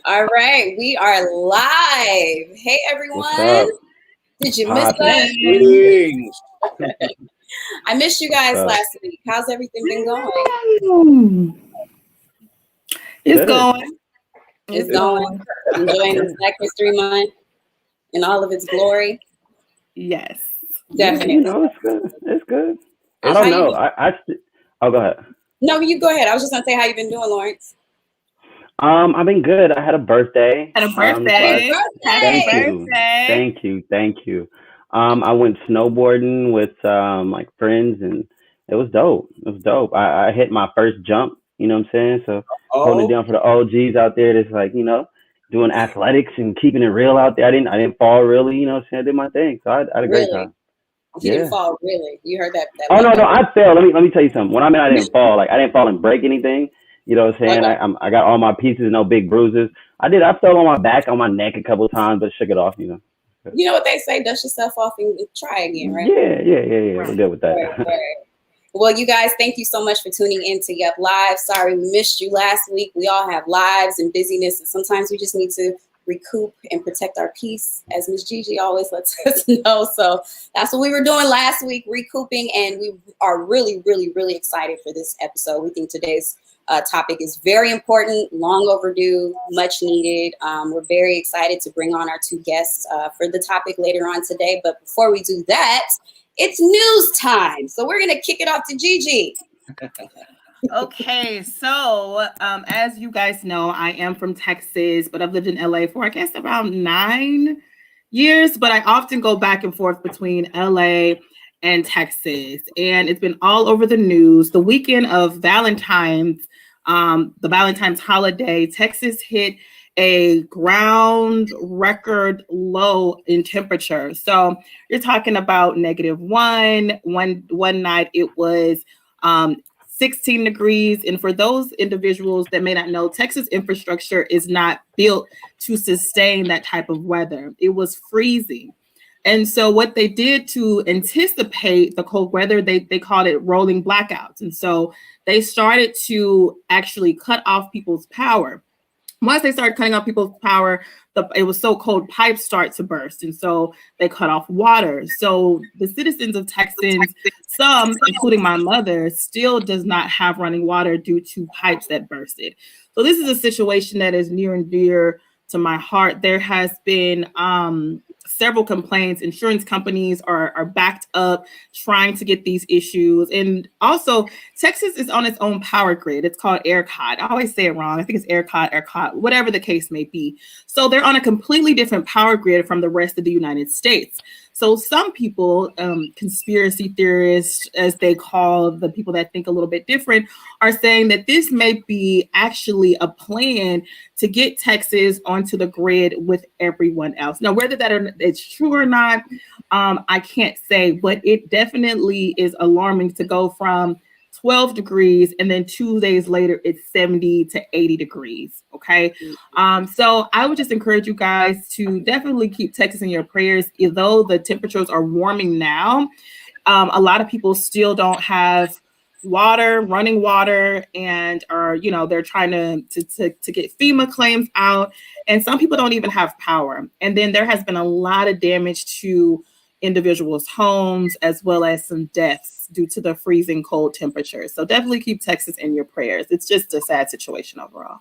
All right, we are live. Hey, What's everyone. up? Did you miss Popping. us? Greetings. I missed you What's guys up? last week. How's everything been going? It's Good. going. It's It's going. going. Enjoying this Black History Month in all of its glory. Yes. Yeah, Definitely. it's good. It's good. I How don't you know. been? Oh, go ahead. No, you go ahead. I was just gonna say how you been doing, Lawrence. I've been good. I had a birthday. Had a So Happy birthday. Happy thank birthday! you, birthday. thank you. I went snowboarding with like friends, and it was dope. It was dope. I hit my first jump. You know what I'm saying? So holding it Oh, down for the OGs out there. That's like doing athletics and keeping it real out there. I didn't fall really. You know what I'm saying? I did my thing. So I had a great Really? time. You didn't Yeah. fall, really. You heard that Oh no, no, lingo. I fell. Let me tell you something. When I mean I didn't fall, like I didn't fall and break anything. You know what I'm saying? Okay. I got all my pieces, no big bruises. I fell on my back, on my neck a couple of times, but shook it off. You know what they say, dust yourself off and try again, right? Yeah. We're Right. good with that. Right. Well, you guys, thank you so much for tuning in to Yup Live. Sorry we missed you last week. We all have lives and busyness, and sometimes we just need to recoup and protect our peace, as Miss Gigi always lets us know. So that's what we were doing last week, recouping, and we are really, really, really excited for this episode. We think today's topic is very important, long overdue, much needed. We're very excited to bring on our two guests for the topic later on today. But before we do that, it's news time. So we're going to kick it off to Gigi. Okay, so as you guys know, I am from Texas, but I've lived in LA for I guess about 9 years. But I often go back and forth between LA and Texas, and it's been all over the news. The weekend of Valentine's, the Valentine's holiday, Texas hit a ground record low in temperature. So you're talking about -1. One night it was 16 degrees. And for those individuals that may not know, Texas infrastructure is not built to sustain that type of weather. It was freezing. And so what they did to anticipate the cold weather, they called it rolling blackouts. And so they started to actually cut off people's power. Once they started cutting off people's power, it was so cold, pipes start to burst. And so they cut off water. So the citizens of Texas, some, including my mother, still does not have running water due to pipes that bursted. So this is a situation that is near and dear to my heart. There has been several complaints. Insurance companies are backed up trying to get these issues. And also, Texas is on its own power grid. It's called ERCOT. I always say it wrong. I think it's ERCOT, whatever the case may be. So they're on a completely different power grid from the rest of the United States. So some people, conspiracy theorists, as they call the people that think a little bit different, are saying that this may be actually a plan to get Texas onto the grid with everyone else. Now, whether it's true or not, I can't say, but it definitely is alarming to go from 12 degrees and then 2 days later it's 70 to 80 degrees. Okay. So I would just encourage you guys to definitely keep Texas in your prayers. Though the temperatures are warming now, a lot of people still don't have running water, and they're trying to get FEMA claims out, and some people don't even have power. And then there has been a lot of damage to individuals' homes, as well as some deaths due to the freezing cold temperatures. So definitely keep Texas in your prayers. It's just a sad situation overall.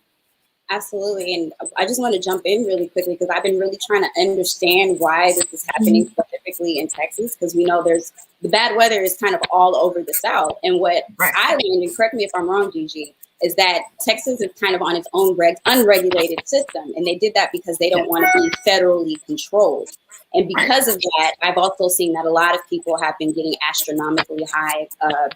Absolutely. And I just want to jump in really quickly because I've been really trying to understand why this is happening specifically in Texas, because we know there's the bad weather is kind of all over the South. And what I learned, and correct me if I'm wrong, Gigi, is that Texas is kind of on its own unregulated system. And they did that because they don't want to be federally controlled. And because of that, I've also seen that a lot of people have been getting astronomically high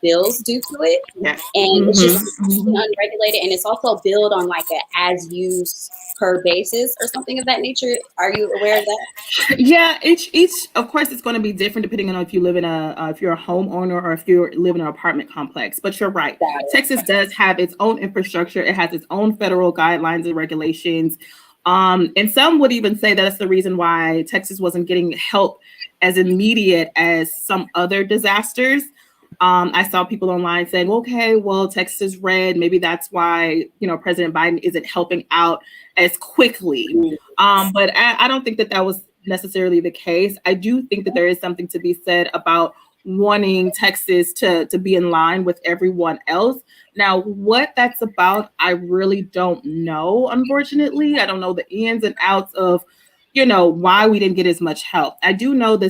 bills due to it. Yes. And it's just unregulated. And it's also billed on like a as used per basis or something of that nature. Are you aware of that? Yeah, each of course it's going to be different depending on if you live in if you're a homeowner or if you live in an apartment complex. But you're right. Texas does have its own infrastructure. It has its own federal guidelines and regulations. And some would even say that's the reason why Texas wasn't getting help as immediate as some other disasters. I saw people online saying, okay, well, Texas is red. Maybe that's why, President Biden isn't helping out as quickly. But I don't think that was necessarily the case. I do think that there is something to be said about wanting Texas to be in line with everyone else. Now, what that's about, I really don't know, unfortunately. I don't know the ins and outs of why we didn't get as much help. I do know the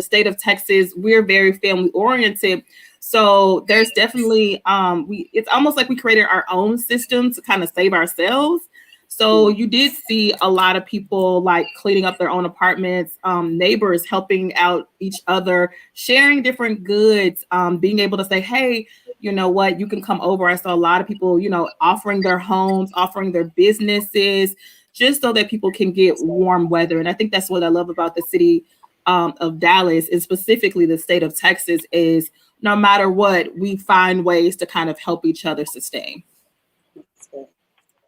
state of Texas, we're very family oriented. So there's definitely it's almost like we created our own system to kind of save ourselves. So you did see a lot of people like cleaning up their own apartments, neighbors helping out each other, sharing different goods, being able to say, hey, you know what, you can come over. I saw a lot of people, offering their homes, offering their businesses, just so that people can get warm weather. And I think that's what I love about the city of Dallas, and specifically the state of Texas, is no matter what, we find ways to kind of help each other sustain. That's good.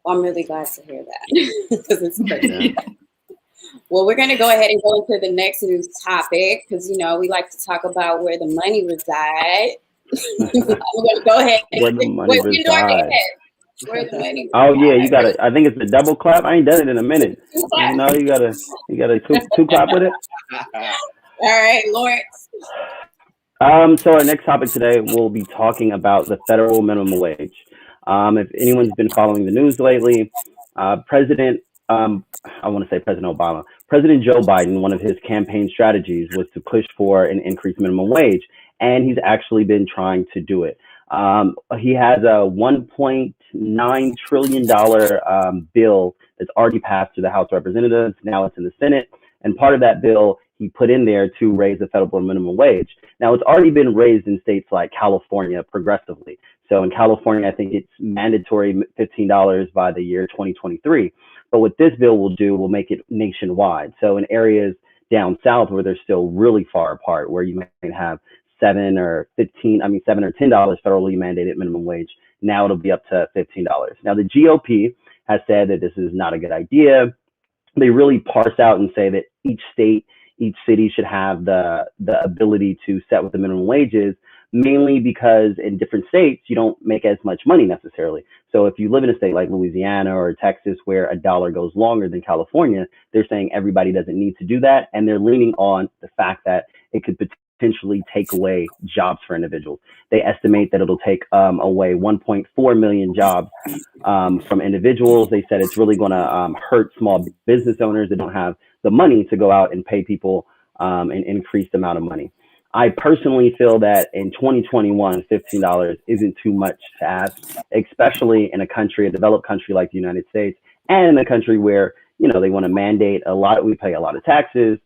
Well, I'm really glad to hear that because it's great. Well, we're going to go ahead and go into the next news topic because, we like to talk about where the money resides. I'm going to go ahead. Where the money resides. Oh yeah, you gotta. I think it's a double clap. I ain't done it in a minute. You gotta two clap with it. All right, Lawrence. So our next topic today, we'll be talking about the federal minimum wage. If anyone's been following the news lately, President Obama, President Joe Biden, one of his campaign strategies was to push for an increased minimum wage, and he's actually been trying to do it. He has a $1.9 trillion bill that's already passed through the House of Representatives. Now it's in the Senate. And part of that bill, he put in there to raise the federal minimum wage. Now, it's already been raised in states like California progressively. So in California, I think it's mandatory $15 by the year 2023. But what this bill will do will make it nationwide. So in areas down south where they're still really far apart, where you might have $7 or $10 federally mandated minimum wage, now it'll be up to $15. Now, the GOP has said that this is not a good idea. They really parse out and say that each state, each city should have the ability to set what the minimum wage is, mainly because in different states, you don't make as much money necessarily. So if you live in a state like Louisiana or Texas, where a dollar goes longer than California, they're saying everybody doesn't need to do that. And they're leaning on the fact that it could potentially take away jobs for individuals. They estimate that it'll take away 1.4 million jobs from individuals. They said it's really going to hurt small business owners that don't have the money to go out and pay people an increased amount of money. I personally feel that in 2021, $15 isn't too much to ask, especially in a developed country like the United States, and in a country where, they want to mandate we pay a lot of taxes.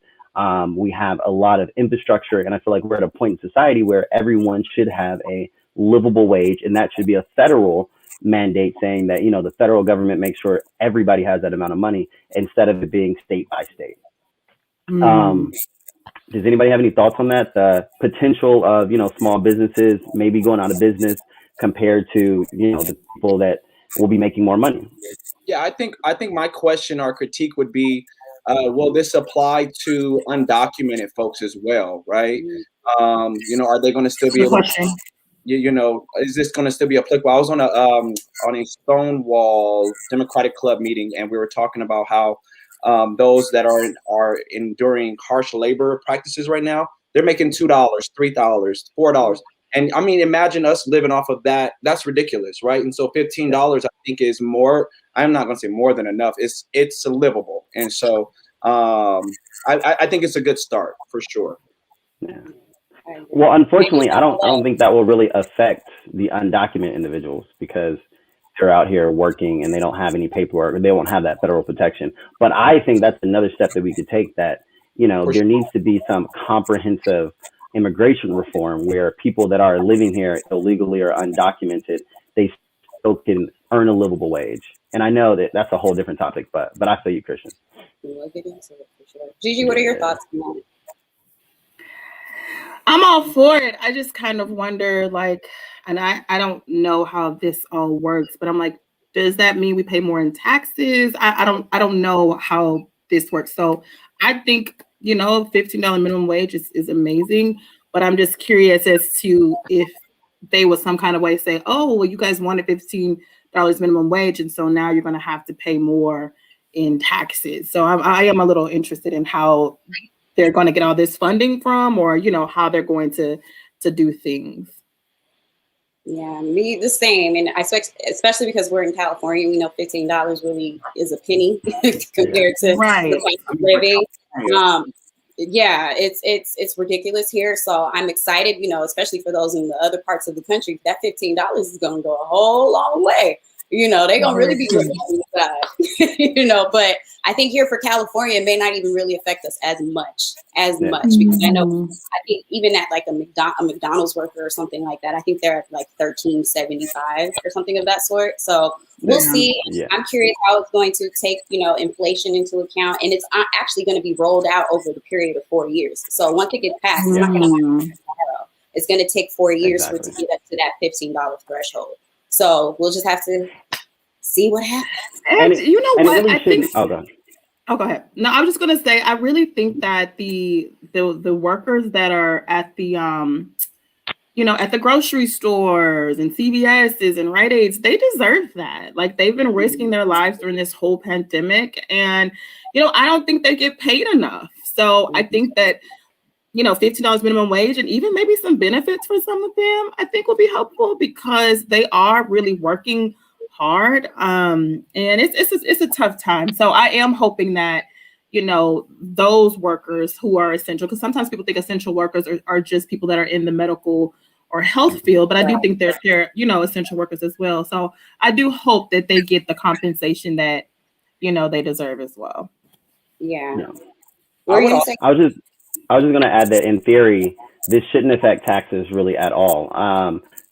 We have a lot of infrastructure, and I feel like we're at a point in society where everyone should have a livable wage, and that should be a federal mandate saying that, the federal government makes sure everybody has that amount of money instead of it being state by state. Does anybody have any thoughts on that? The potential of, small businesses maybe going out of business compared to, the people that will be making more money? Yeah, I think my question or critique would be, will this apply to undocumented folks as well, right? Are they going to still be able to, is this going to still be applicable? I was on a Stonewall Democratic Club meeting, and we were talking about how those that are enduring harsh labor practices right now, they're making $2, $3, $4. And I mean, imagine us living off of that. That's ridiculous, right? And so $15, I think, is more. I'm not going to say more than enough. It's livable, and so I think it's a good start for sure. Yeah. Well, unfortunately, I don't think that will really affect the undocumented individuals because they're out here working and they don't have any paperwork, or they won't have that federal protection. But I think that's another step that we could take, that, there needs to be some comprehensive immigration reform where people that are living here illegally or undocumented, they still can earn a livable wage. And I know that that's a whole different topic, but I feel you, Christian. We'll get into it for sure. Gigi, what are your thoughts on that? I'm all for it. I just kind of wonder, and I don't know how this all works, but I'm like, does that mean we pay more in taxes? I don't know how this works. So I think, $15 minimum wage is amazing. But I'm just curious as to if they would some kind of way say, oh, well, you guys wanted $15 minimum wage, and so now you're going to have to pay more in taxes. So I am a little interested in how they're going to get all this funding from, or, you know, how they're going to do things. Yeah, me the same. And I expect, especially because we're in California, we know $15 really is a penny compared to the cost of living. Yeah, it's ridiculous here. So I'm excited, you know, especially for those in the other parts of the country, that $15 is going to go a whole long way. You know, they're going to really be looking on the side, you know, but I think here for California, it may not even really affect us as much, because I know, I think even at like a McDonald's worker or something like that, I think they're at like $13.75 or something of that sort. So we'll see. Yeah. I'm curious how it's going to take, you know, inflation into account, and it's actually going to be rolled out over the period of 4 years. So once it gets passed, it's not going to happen tomorrow. It's going to take 4 years for it to get up to that $15 threshold. So we'll just have to see what happens. And you know what? Really I think. Oh, go ahead. No, I was just gonna say, I really think that the workers that are at the you know, at the grocery stores and CVS's and Rite Aids, they deserve that. Like, they've been risking their lives during this whole pandemic, and you know, I don't think they get paid enough. So I think that, you know, $15 minimum wage and even maybe some benefits for some of them, I think will be helpful, because they are really working hard. And it's a tough time. So I am hoping that, you know, those workers who are essential, because sometimes people think essential workers are just people that are in the medical or health field, but I do think they're, you know, essential workers as well. So I do hope that they get the compensation that, you know, they deserve as well. Yeah. I was just going to add that in theory, this shouldn't affect taxes really at all.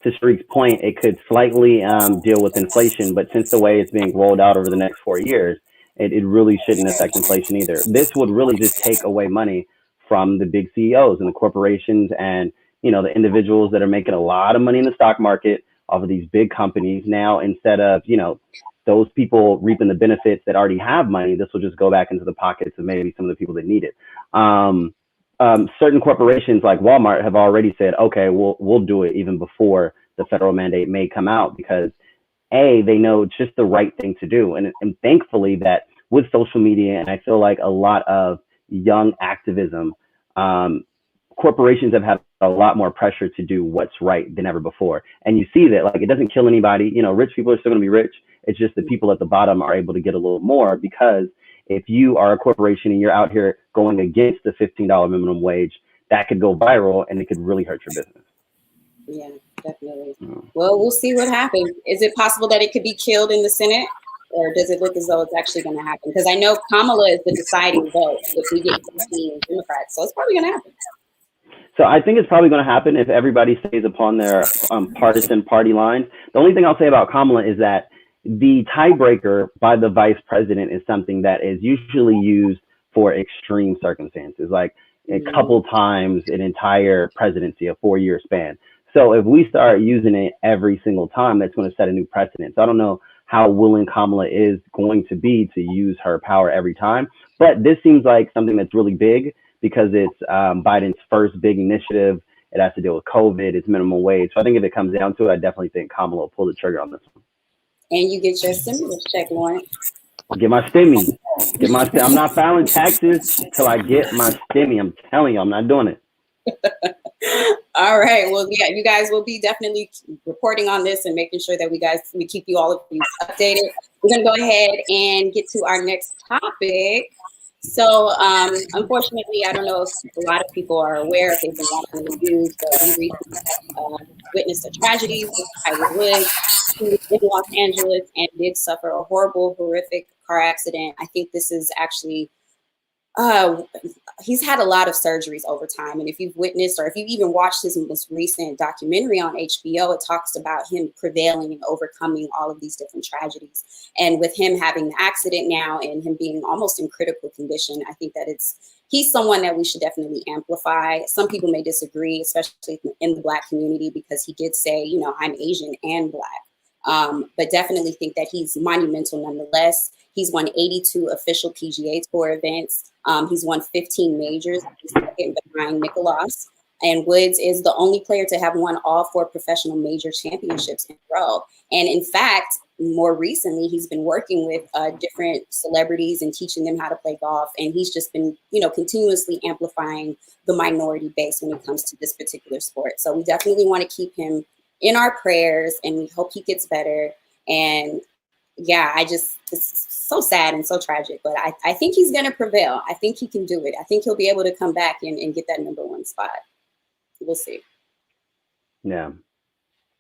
To Sharik's point, it could slightly deal with inflation, but since the way it's being rolled out over the next 4 years, it really shouldn't affect inflation either. This would really just take away money from the big CEOs and the corporations and, you know, the individuals that are making a lot of money in the stock market off of these big companies now, instead of, you know, those people reaping the benefits that already have money. This will just go back into the pockets of maybe some of the people that need it. Certain corporations like Walmart have already said, okay, we'll do it even before the federal mandate may come out, because they know it's just the right thing to do. And thankfully that with social media, and I feel like a lot of young activism, corporations have had a lot more pressure to do what's right than ever before. And you see that, like, it doesn't kill anybody. You know, rich people are still going to be rich. It's just the people at the bottom are able to get a little more, because if you are a corporation and you're out here going against the $15 minimum wage, that could go viral and it could really hurt your business. Yeah, definitely. Well, we'll see what happens. Is it possible that it could be killed in the Senate, or does it look as though it's actually going to happen? Because I know Kamala is the deciding vote if we get 15 Democrats, so it's probably going to happen. So I think it's probably going to happen if everybody stays upon their partisan party lines. The only thing I'll say about Kamala is that the tiebreaker by the vice president is something that is usually used for extreme circumstances, like a couple times an entire presidency, a 4-year span. So if we start using it every single time, that's going to set a new precedent. So I don't know how willing Kamala is going to be to use her power every time, but this seems like something that's really big, because it's Biden's first big initiative. It has to deal with COVID, it's minimum wage. So I think if it comes down to it, I definitely think Kamala will pull the trigger on this one. And you get your stimulus check, Lauren. Get my stimmy. I'm not filing taxes till I get my stimmy. I'm telling you, I'm not doing it. All right. Well, yeah, you guys will be definitely reporting on this and making sure that we keep you all of these updated. We're going to go ahead and get to our next topic. So, unfortunately, I don't know if a lot of people are aware, if they've been watching the news, but we recently witnessed a tragedy with Tiger Woods, who was in Los Angeles and did suffer a horrific car accident. I think this is actually, he's had a lot of surgeries over time. And if you've witnessed, or if you've even watched his most recent documentary on HBO, it talks about him prevailing and overcoming all of these different tragedies. And with him having the accident now and him being almost in critical condition, I think that he's someone that we should definitely amplify. Some people may disagree, especially in the Black community, because he did say, you know, I'm Asian and Black. But definitely think that he's monumental nonetheless. He's won 82 official PGA Tour events. He's won 15 majors. He's second behind Nicklaus. And Woods is the only player to have won all 4 professional major championships in a row. And in fact, more recently, he's been working with different celebrities and teaching them how to play golf. And he's just been, continuously amplifying the minority base when it comes to this particular sport. So we definitely want to keep him in our prayers, and we hope he gets better. And yeah, it's so sad and so tragic, but I think he's going to prevail. I think he can do it. I think he'll be able to come back and get that #1 spot. We'll see. Yeah,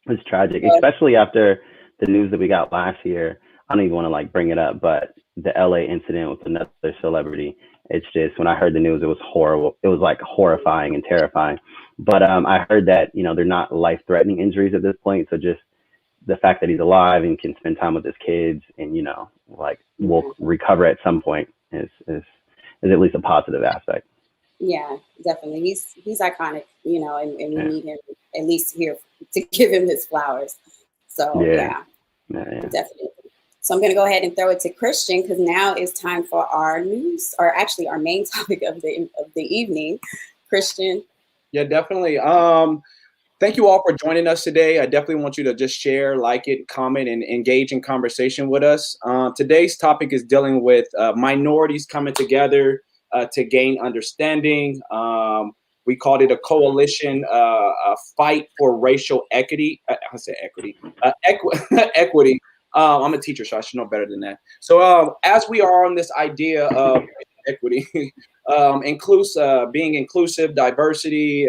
it's tragic, especially after the news that we got last year. I don't even want to like bring it up, but the LA incident with another celebrity. It's just, when I heard the news, it was horrible. It was like horrifying and terrifying. But I heard that, they're not life-threatening injuries at this point. So just the fact that he's alive and can spend time with his kids and, will recover at some point is at least a positive aspect. Yeah, definitely. He's iconic, and we need him at least here to give him his flowers. So yeah. Definitely. So I'm going to go ahead and throw it to Christian, because now it's time for our news, or actually our main topic of the evening. Christian. Yeah, definitely. Thank you all for joining us today. I definitely want you to just share, like it, comment, and engage in conversation with us. Today's topic is dealing with minorities coming together to gain understanding. We called it a coalition, a fight for racial equity. I said equity, equity. I'm a teacher, so I should know better than that. So as we are on this idea of equity, being inclusive, diversity,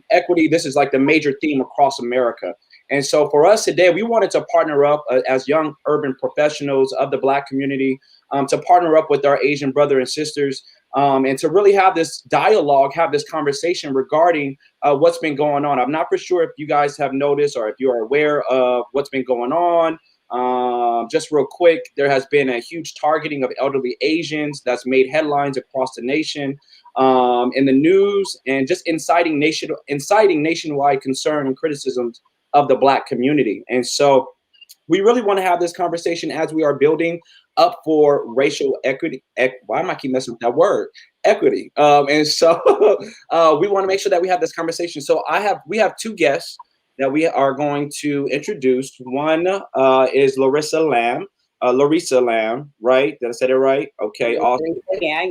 equity. This is like the major theme across America. And so for us today, we wanted to partner up as young urban professionals of the Black community, to partner up with our Asian brother and sisters, and to really have this dialogue, have this conversation regarding what's been going on. I'm not for sure if you guys have noticed or if you are aware of what's been going on. Just real quick, there has been a huge targeting of elderly Asians that's made headlines across the nation, in the news, and just inciting nationwide concern and criticisms of the Black community. And so we really want to have this conversation as we are building up for racial equity. Why am I keep messing with that word? Equity. And so we want to make sure that we have this conversation. So we have 2 guests that we are going to introduce. One is Larissa Lamb. Larissa Lamb, right? Did I say that right? Okay, awesome. Yeah.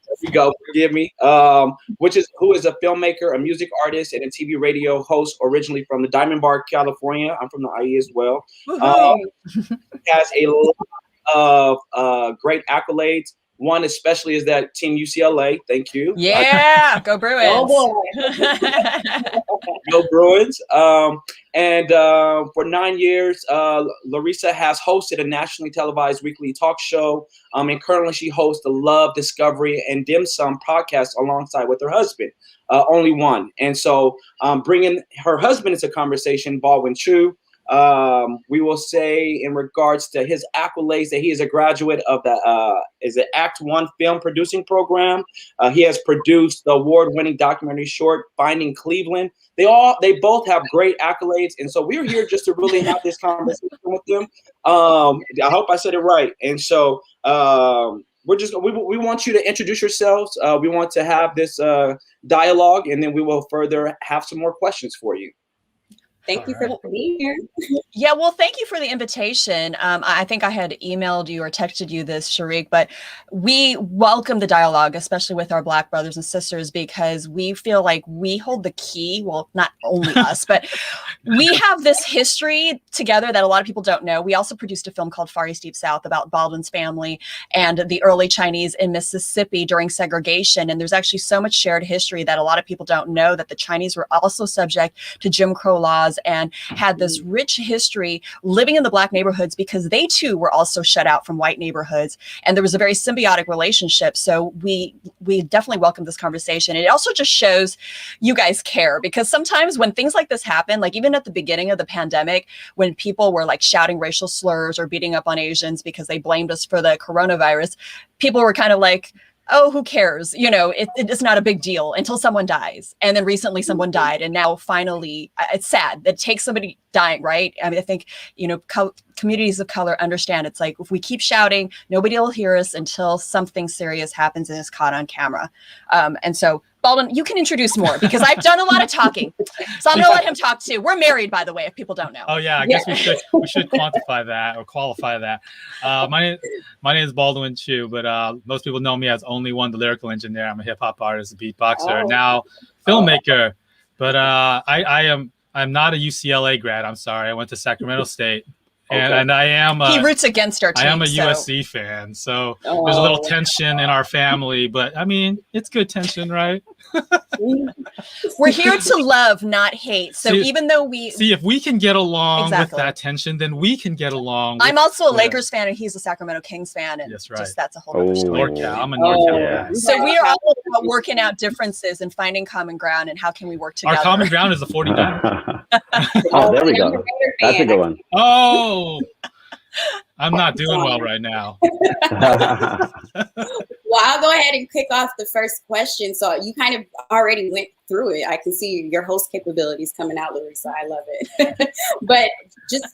There we go. Forgive me. Who is a filmmaker, a music artist, and a TV radio host, originally from the Diamond Bar, California. I'm from the IE as well. Has a lot of great accolades. One especially is that Team UCLA. Thank you. Yeah, go Bruins. Oh boy. Go Bruins. And for 9 years, Larissa has hosted a nationally televised weekly talk show. And currently she hosts the Love, Discovery, and Dim Sum podcast alongside with her husband, only one. And so bringing her husband into conversation, Baldwin Chiu. We will say in regards to his accolades that he is a graduate of the Act One film producing program. He has produced the award-winning documentary short Finding Cleveland. They both have great accolades, and so we're here just to really have this conversation with them. I hope I said it right. And so we want you to introduce yourselves. We want to have this dialogue, and then we will further have some more questions for you. Thank you for being here. Yeah, well, thank you for the invitation. I think I had emailed you or texted you this, Sharik, but we welcome the dialogue, especially with our Black brothers and sisters, because we feel like we hold the key. Well, not only us, but we have this history together that a lot of people don't know. We also produced a film called Far East Deep South about Baldwin's family and the early Chinese in Mississippi during segregation. And there's actually so much shared history that a lot of people don't know, that the Chinese were also subject to Jim Crow laws and had this rich history living in the Black neighborhoods, because they too were also shut out from white neighborhoods. And there was a very symbiotic relationship. So we definitely welcome this conversation. It also just shows you guys care, because sometimes when things like this happen, like even at the beginning of the pandemic, when people were like shouting racial slurs or beating up on Asians because they blamed us for the coronavirus, people were kind of like, oh, who cares? It's not a big deal until someone dies. And then recently someone died. And now finally, it's sad that it takes somebody dying, right? I mean, I think, communities of color understand it's like, if we keep shouting, nobody will hear us until something serious happens and is caught on camera. And so Baldwin, you can introduce more because I've done a lot of talking. So I'm going to let him talk too. We're married, by the way, if people don't know. Oh yeah, I guess we should quantify that or qualify that. My name is Baldwin Chiu, but most people know me as Only One, the lyrical engineer. I'm a hip hop artist, a beatboxer, now filmmaker. But I'm not a UCLA grad. I'm sorry. I went to Sacramento State. And I am he roots agast our team. I am a USC fan, so there's a little tension in our family, but I mean, it's good tension, right? We're here to love, not hate. So even though if we can get along with that tension, then we can get along. I'm also a Lakers fan, and he's a Sacramento Kings fan, and that's a whole other story. NorCal. I'm a NorCal guy. So we are all about working out differences and finding common ground, and how can we work together? Our common ground is the 49ers. Oh, there we go. That's a good one. Oh, I'm not doing well right now. Well, I'll go ahead and kick off the first question. So you kind of already went through it. I can see your host capabilities coming out, Larissa. I love it. But just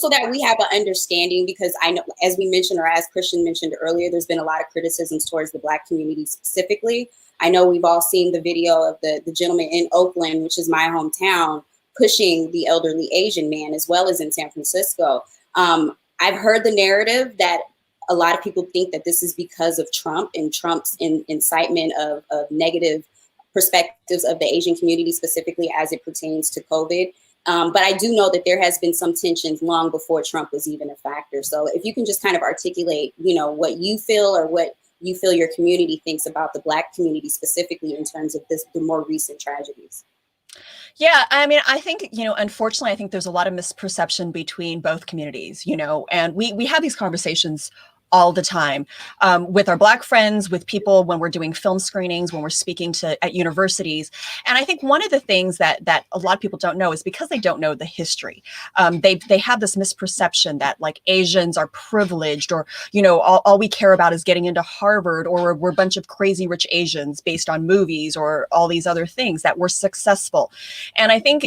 so that we have an understanding, because I know, as we mentioned, or as Christian mentioned earlier, there's been a lot of criticisms towards the Black community specifically. I know we've all seen the video of the gentleman in Oakland, which is my hometown, pushing the elderly Asian man, as well as in San Francisco. I've heard the narrative that a lot of people think that this is because of Trump and Trump's incitement of negative perspectives of the Asian community, specifically as it pertains to COVID. But I do know that there has been some tensions long before Trump was even a factor. So if you can just kind of articulate, what you feel or what you feel your community thinks about the Black community specifically in terms of the more recent tragedies. Yeah, I mean, I think, unfortunately, I think there's a lot of misperception between both communities, and we have these conversations all the time with our Black friends, with people when we're doing film screenings, when we're speaking at universities. And I think one of the things that a lot of people don't know is because they don't know the history. They have this misperception that like Asians are privileged, or, all we care about is getting into Harvard, or we're a bunch of crazy rich Asians based on movies or all these other things, that we're successful. And I think,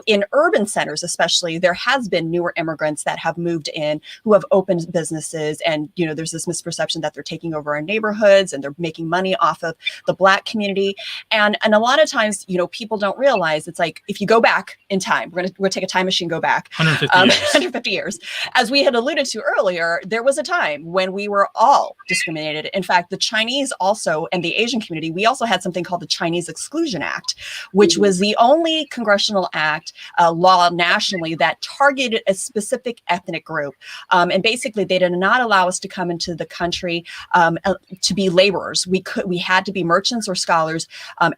in urban centers, especially, there has been newer immigrants that have moved in who have opened businesses, and, there's this misperception that they're taking over our neighborhoods and they're making money off of the Black community. And a lot of times, people don't realize, it's like, if you go back in time, we're gonna take a time machine, go back 150 years. As we had alluded to earlier, there was a time when we were all discriminated. In fact, the Chinese also, and the Asian community, we also had something called the Chinese Exclusion Act, which was the only congressional act, law nationally, that targeted a specific ethnic group. And basically, they did not allow us to come into the country to be laborers. We had to be merchants or scholars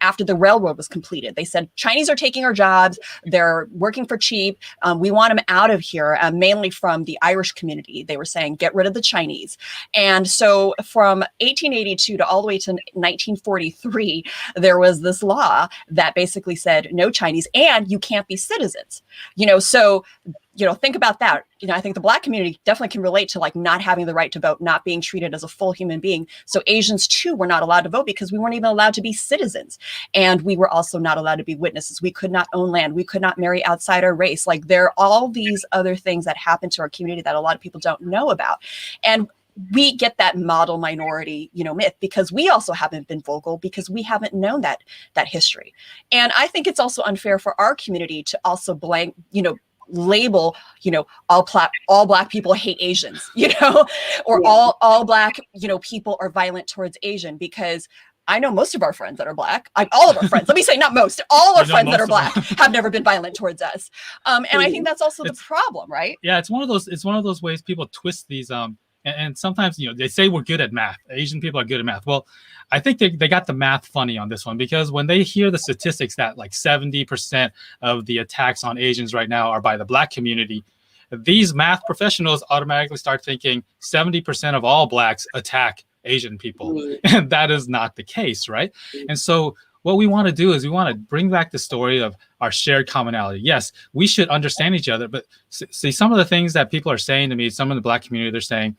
after the railroad was completed. They said, Chinese are taking our jobs. They're working for cheap. We want them out of here, mainly from the Irish community. They were saying, get rid of the Chinese. And so from 1882 to all the way to 1943, there was this law that basically said no Chinese, and you can't be citizens. So think about that. I think the Black community definitely can relate to like not having the right to vote, not being treated as a full human being. So Asians too were not allowed to vote because we weren't even allowed to be citizens. And we were also not allowed to be witnesses. We could not own land. We could not marry outside our race. Like, there are all these other things that happen to our community that a lot of people don't know about. And we get that model minority, myth, because we also haven't been vocal, because we haven't known that history. And I think it's also unfair for our community to also label, all Black people hate Asians, or all Black, people are violent towards Asian, because I know most of our friends that are Black, all of our friends, let me say not most, all our friends that are Black have never been violent towards us. And I think that's also the problem, right? Yeah, it's one of those ways people twist these, and sometimes, they say we're good at math. Asian people are good at math. Well, I think they got the math funny on this one, because when they hear the statistics that like 70% of the attacks on Asians right now are by the Black community, these math professionals automatically start thinking 70% of all Blacks attack Asian people. And that is not the case, right? And so what we want to do is we want to bring back the story of our shared commonality. Yes, we should understand each other, but see, some of the things that people are saying to me, some in the Black community, they're saying,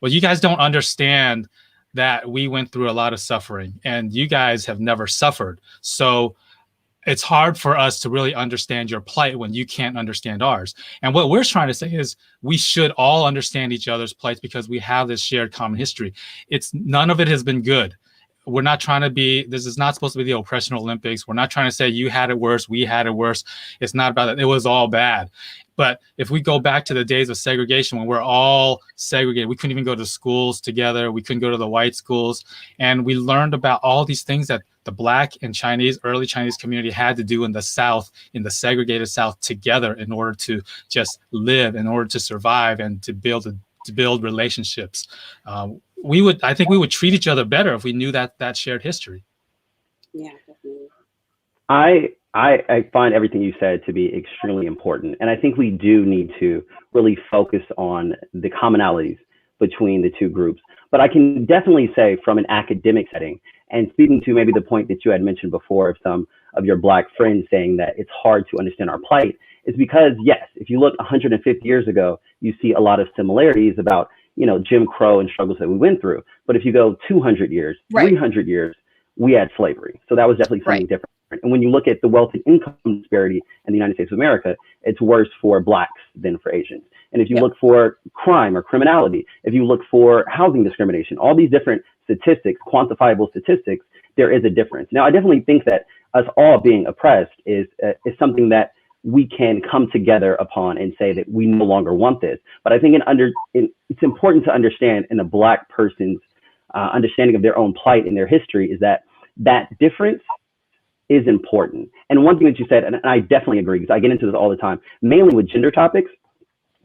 well, you guys don't understand that we went through a lot of suffering and you guys have never suffered. So it's hard for us to really understand your plight when you can't understand ours. And what we're trying to say is we should all understand each other's plights because we have this shared common history. None of it has been good. we're not trying to be, this is not supposed to be the oppression Olympics. We're not trying to say you had it worse, we had it worse. It's not about that. It was all bad. But if we go back to the days of segregation when we're all segregated, we couldn't even go to schools together. We couldn't go to the white schools. And we learned about all these things that the Black and Chinese, early Chinese community had to do in the South, in the segregated South together in order to just live, in order to survive and to build relationships. I think we would treat each other better if we knew that shared history. Yeah, definitely. I find everything you said to be extremely important. And I think we do need to really focus on the commonalities between the two groups. But I can definitely say from an academic setting, and speaking to maybe the point that you had mentioned before of some of your Black friends saying that it's hard to understand our plight, is because, yes, if you look 150 years ago, you see a lot of similarities about, Jim Crow and struggles that we went through. But if you go 200 years, Right. 300 years, we had slavery. So that was definitely something Right. different. And when you look at the wealth and income disparity in the United States of America, it's worse for Blacks than for Asians. And if you Yep. look for crime or criminality, if you look for housing discrimination, all these different statistics, quantifiable statistics, there is a difference. Now, I definitely think that us all being oppressed is something that we can come together upon and say that we no longer want this. But I think it's important to understand in a Black person's understanding of their own plight and their history is that difference is important. And one thing that you said, and I definitely agree, because I get into this all the time, mainly with gender topics,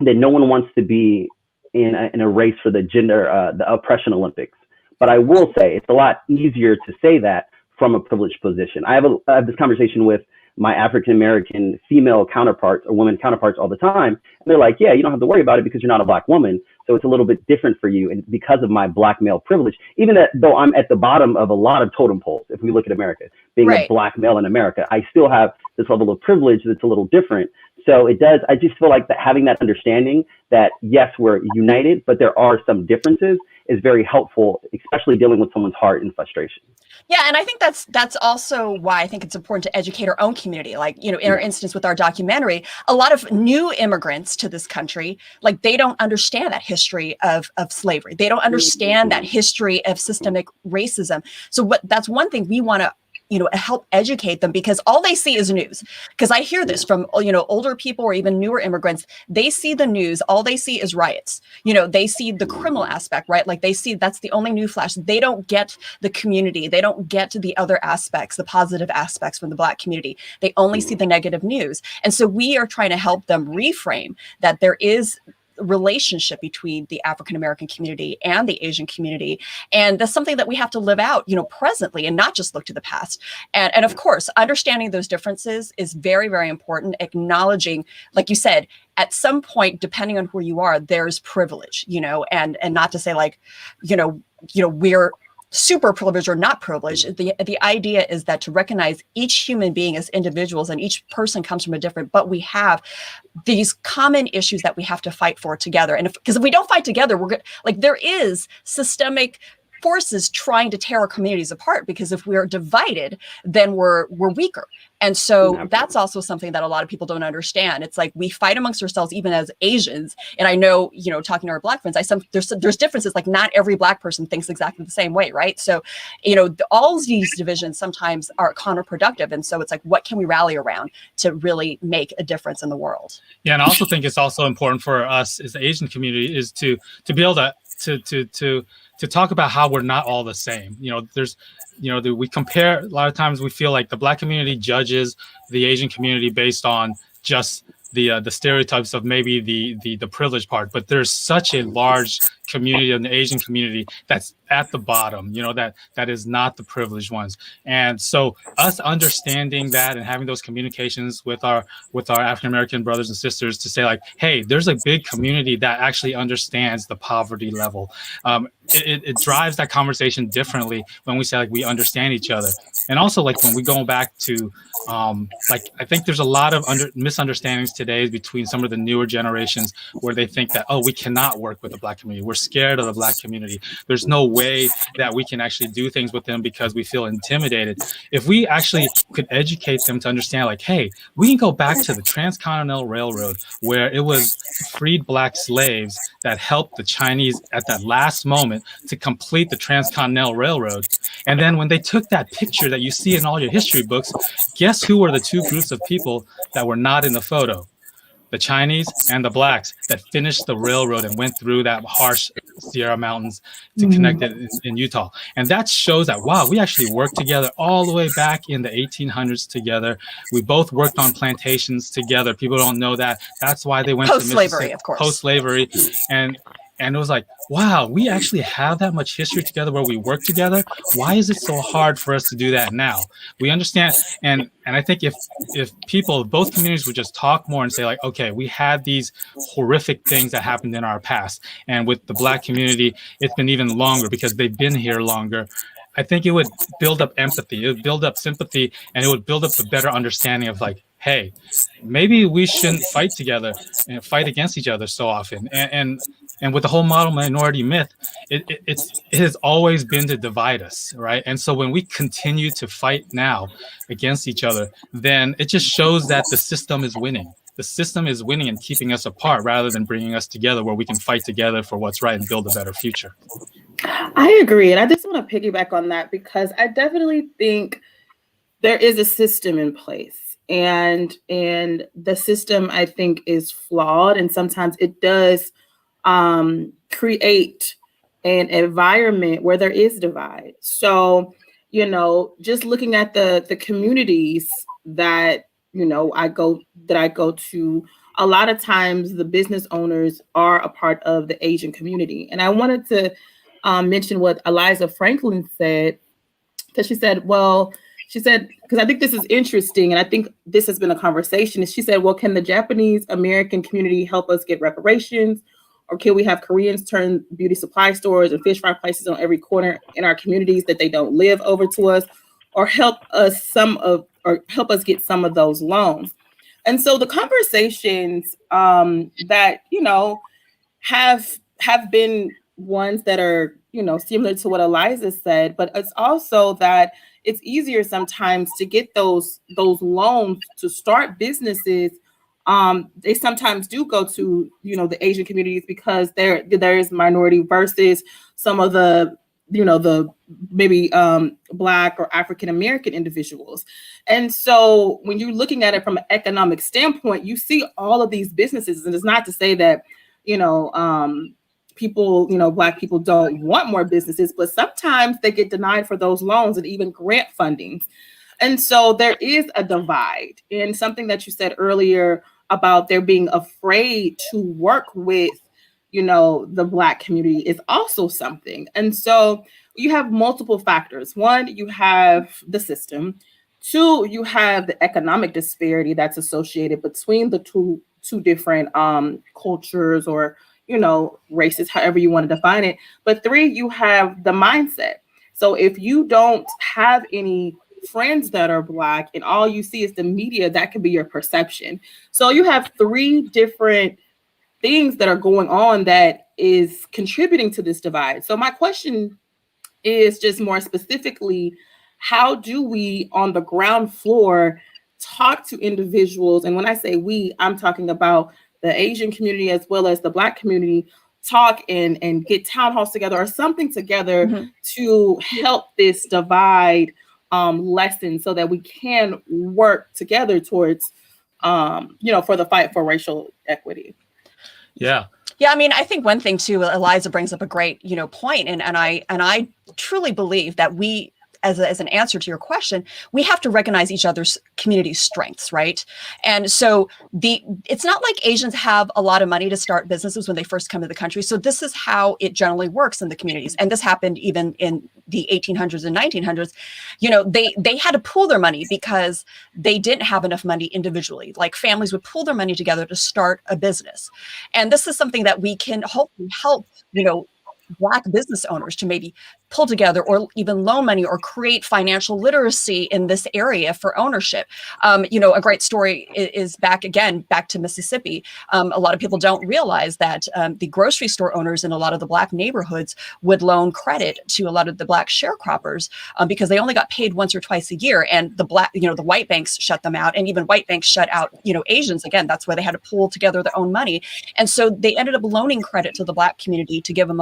that no one wants to be in a race for the oppression Olympics. But I will say it's a lot easier to say that from a privileged position. I have this conversation with my African-American female counterparts or women counterparts all the time. And they're like, yeah, you don't have to worry about it because you're not a Black woman. So it's a little bit different for you. And because of my Black male privilege, even though I'm at the bottom of a lot of totem poles, if we look at America, being Right. a Black male in America, I still have this level of privilege that's a little different. So I just feel like that having that understanding that, yes, we're united, but there are some differences is very helpful, especially dealing with someone's heart and frustration. Yeah, and I think that's also why I think it's important to educate our own community. Like, in our instance with our documentary, a lot of new immigrants to this country, like they don't understand that history of slavery. They don't understand that history of systemic racism. So that's one thing we want to help educate them, because all they see is news. Because I hear this from, older people or even newer immigrants. They see the news. All they see is riots. They see the criminal aspect, right? Like they see that's the only new flash. They don't get the community. They don't get the other aspects, the positive aspects from the Black community. They only see the negative news. And so we are trying to help them reframe that there is relationship between the African American community and the Asian community, and that's something that we have to live out, presently, and not just look to the past. And of course, understanding those differences is very, very important. Acknowledging, like you said, at some point, depending on who you are, there's privilege, and not to say like, we're super privileged or not privileged. The idea is that to recognize each human being as individuals, and each person comes from a different, but we have these common issues that we have to fight for together. And because if we don't fight together, we're good. Like there is systemic forces trying to tear our communities apart, because if we're divided, then we're weaker. And so that's also something that a lot of people don't understand. It's like we fight amongst ourselves, even as Asians. And I know, talking to our Black friends, there's differences. Like not every Black person thinks exactly the same way, right? So, all these divisions sometimes are counterproductive. And so it's like, what can we rally around to really make a difference in the world? Yeah, and I also think it's also important for us as the Asian community is to be able to talk about how we're not all the same. We compare, a lot of times we feel like the Black community judges the Asian community based on just the stereotypes of maybe the privileged part, but there's such a large community in the Asian community that's at the bottom, that is not the privileged ones. And so us understanding that and having those communications with our African-American brothers and sisters to say like, hey, there's a big community that actually understands the poverty level. It drives that conversation differently when we say like we understand each other. And also like when we go back to I think there's a lot of misunderstandings today between some of the newer generations where they think that, we cannot work with the Black community. We're scared of the Black community. There's no way that we can actually do things with them because we feel intimidated. If we actually could educate them to understand like, hey, we can go back to the Transcontinental Railroad where it was freed Black slaves that helped the Chinese at that last moment to complete the Transcontinental Railroad. And then when they took that picture that you see in all your history books, guess who were the two groups of people that were not in the photo? The Chinese and the blacks that finished the railroad and went through that harsh Sierra Mountains to connect it in Utah. And that shows that, wow, we actually worked together all the way back in the 1800s together. We both worked on plantations together. People don't know that. That's why they went post-slavery, of course. Post-slavery. And it was like, wow, we actually have that much history together where we work together. Why is it so hard for us to do that now? We understand. And I think if people, both communities would just talk more and say like, okay, we had these horrific things that happened in our past. And with the Black community, it's been even longer because they've been here longer. I think it would build up empathy, it would build up sympathy, and it would build up a better understanding of like, hey, maybe we shouldn't fight together and fight against each other so often. And with the whole model minority myth, it has always been to divide us, right? And so when we continue to fight now against each other, then it just shows that the system is winning. The system is winning and keeping us apart rather than bringing us together where we can fight together for what's right and build a better future. I agree. And I just want to piggyback on that because I definitely think there is a system in place. And the system, I think, is flawed. And sometimes it does create an environment where there is divide. So, just looking at the communities that, I go to, a lot of times the business owners are a part of the Asian community. And I wanted to mention what Eliza Franklin said, because she said, because I think this is interesting, and I think this has been a conversation, is she said, well, can the Japanese American community help us get reparations? Or can we have Koreans turn beauty supply stores and fish fry places on every corner in our communities that they don't live over to us, or help us get some of those loans? And so the conversations that have been ones that are similar to what Eliza said, but it's also that it's easier sometimes to get those loans to start businesses. They sometimes do go to the Asian communities because there is minority versus some of the maybe Black or African American individuals. And so when you're looking at it from an economic standpoint, you see all of these businesses, and it's not to say that people, Black people don't want more businesses, but sometimes they get denied for those loans and even grant funding. And so there is a divide. And something that you said earlier about there being afraid to work with, the Black community is also something. And so you have multiple factors. One, you have the system. Two, you have the economic disparity that's associated between the two different cultures or races, however you want to define it. But three, you have the mindset. So if you don't have any friends that are Black and all you see is the media, that could be your perception. So you have three different things that are going on that is contributing to this divide. So my question is just more specifically, how do we on the ground floor talk to individuals? And when I say we, I'm talking about the Asian community as well as the Black community, talk and get town halls together or something together to help this divide lessen so that we can work together towards, for the fight for racial equity. Yeah. Yeah, I mean, I think one thing too, Eliza brings up a great, point, and I truly believe that we, as an answer to your question, we have to recognize each other's community strengths, right? And so it's not like Asians have a lot of money to start businesses when they first come to the country. So this is how it generally works in the communities. And this happened even in the 1800s and 1900s. They had to pool their money because they didn't have enough money individually. Like families would pool their money together to start a business. And this is something that we can hopefully help, Black business owners to maybe pull together or even loan money or create financial literacy in this area for ownership. A great story is back to Mississippi. A lot of people don't realize that the grocery store owners in a lot of the Black neighborhoods would loan credit to a lot of the Black sharecroppers because they only got paid once or twice a year. And the white banks shut them out, and even white banks shut out, Asians. Again, that's why they had to pool together their own money. And so they ended up loaning credit to the Black community to give them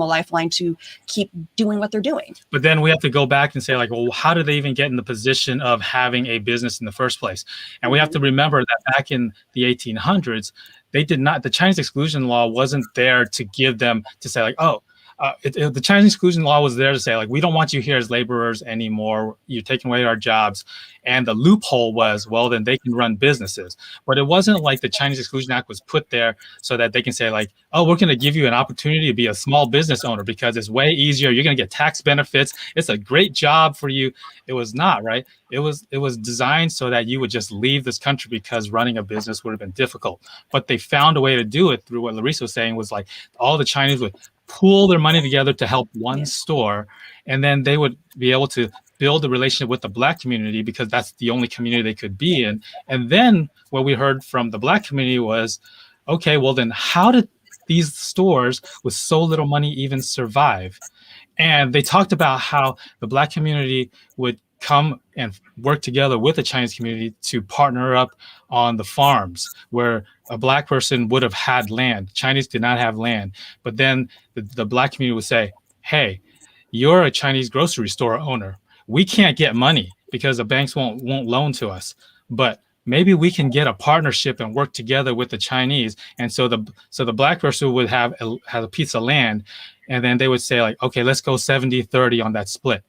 a lifeline to keep doing what they're doing. But then we have to go back and say, like, well, how did they even get in the position of having a business in the first place? And we have to remember that back in the 1800s, the Chinese exclusion law wasn't there to give them to say like, oh, the Chinese exclusion law was there to say like, we don't want you here as laborers anymore. You're taking away our jobs. And the loophole was, well, then they can run businesses. But it wasn't like the Chinese Exclusion Act was put there so that they can say like, oh, we're going to give you an opportunity to be a small business owner because it's way easier. You're going to get tax benefits. It's a great job for you. It was not, right? It was designed so that you would just leave this country because running a business would have been difficult. But they found a way to do it through what Larissa was saying was like all the Chinese would pool their money together to help one store, and then they would be able to build a relationship with the Black community because that's the only community they could be in. And then what we heard from the Black community was, okay, well then how did these stores with so little money even survive? And they talked about how the Black community would come and work together with the Chinese community to partner up on the farms where a Black person would have had land. Chinese did not have land. But then the Black community would say, hey, you're a Chinese grocery store owner. We can't get money because the banks won't loan to us. But maybe we can get a partnership and work together with the Chinese. And so the Black person would have a piece of land, and then they would say like, okay, let's go 70-30 on that split.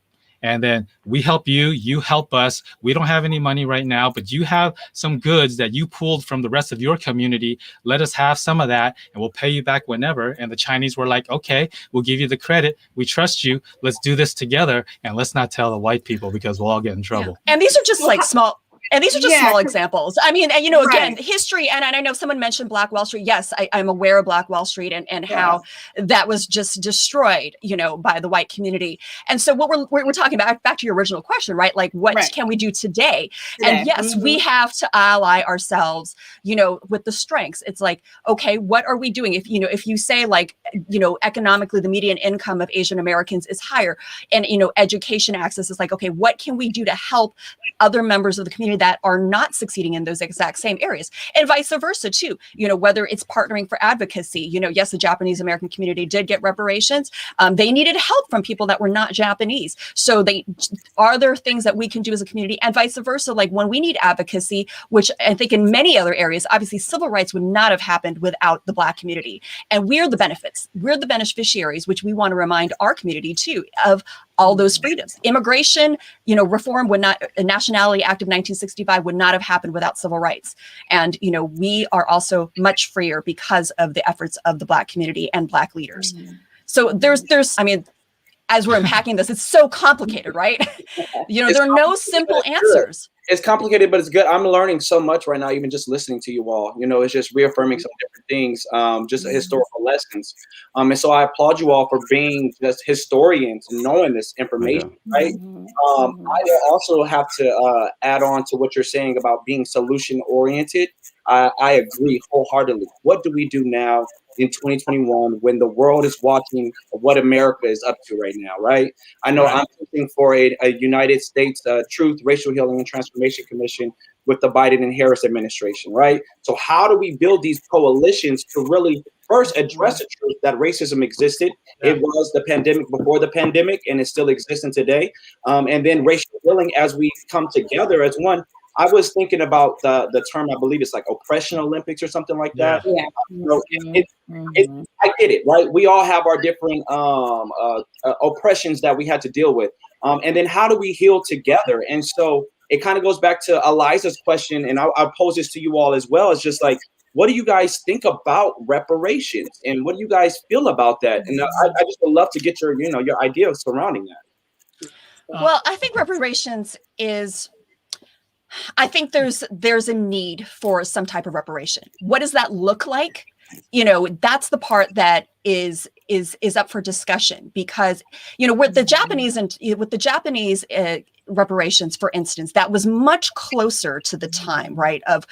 And then we help you, you help us. We don't have any money right now, but you have some goods that you pulled from the rest of your community. Let us have some of that and we'll pay you back whenever. And the Chinese were like, okay, we'll give you the credit. We trust you. Let's do this together. And let's not tell the white people because we'll all get in trouble. Yeah. And these are just like small. And these are just small examples. I mean, and, you know, again, history, and I know someone mentioned Black Wall Street. Yes, I'm aware of Black Wall Street and how that was just destroyed, you know, by the white community. And so what we're talking about, back to your original question, right? Like, what can we do today? And yes, we have to ally ourselves, you know, with the strengths. It's like, okay, what are we doing? If, you know, if you say like, you know, economically, the median income of Asian Americans is higher and, you know, education access is like, okay, what can we do to help other members of the community that are not succeeding in those exact same areas, and vice versa too, you know, whether it's partnering for advocacy, you know, yes, the Japanese American community did get reparations. They needed help from people that were not Japanese. So are there things that we can do as a community, and vice versa? Like when we need advocacy, which I think in many other areas, obviously civil rights would not have happened without the Black community. And we're the benefits, we're the beneficiaries, which we want to remind our community too of all those freedoms. Immigration, you know, reform would not, a Nationality Act of 1965 would not have happened without civil rights. And, you know, we are also much freer because of the efforts of the Black community and Black leaders. So there's, I mean, as we're unpacking this, it's so complicated, right? You know, there are no simple answers. It's complicated, but it's good. I'm learning so much right now, even just listening to you all. You know, it's just reaffirming some different things, just historical lessons. And so I applaud you all for being just historians and knowing this information, right? I also have to add on to what you're saying about being solution oriented. I agree wholeheartedly. What do we do now in 2021 when the world is watching what America is up to right now, right? I know I'm pushing for a United States Truth, Racial Healing and Transformation Commission with the Biden and Harris administration, right? So how do we build these coalitions to really first address the truth that racism existed? It was the pandemic before the pandemic, and it's still existing today. And then racial healing as we come together as one. I was thinking about the term, I believe it's like oppression Olympics or something like that. You know, I get it, right? We all have our different oppressions that we had to deal with. And then how do we heal together? And so it kind of goes back to Eliza's question, and I'll pose this to you all as well. It's just like, what do you guys think about reparations? And what do you guys feel about that? And I just would love to get your, you know, your idea surrounding that. Well, I think reparations is, I think there's a need for some type of reparation. What does that look like? You know, that's the part that is up for discussion, because, you know, with the Japanese and with the Japanese reparations, for instance, that was much closer to the time, right, of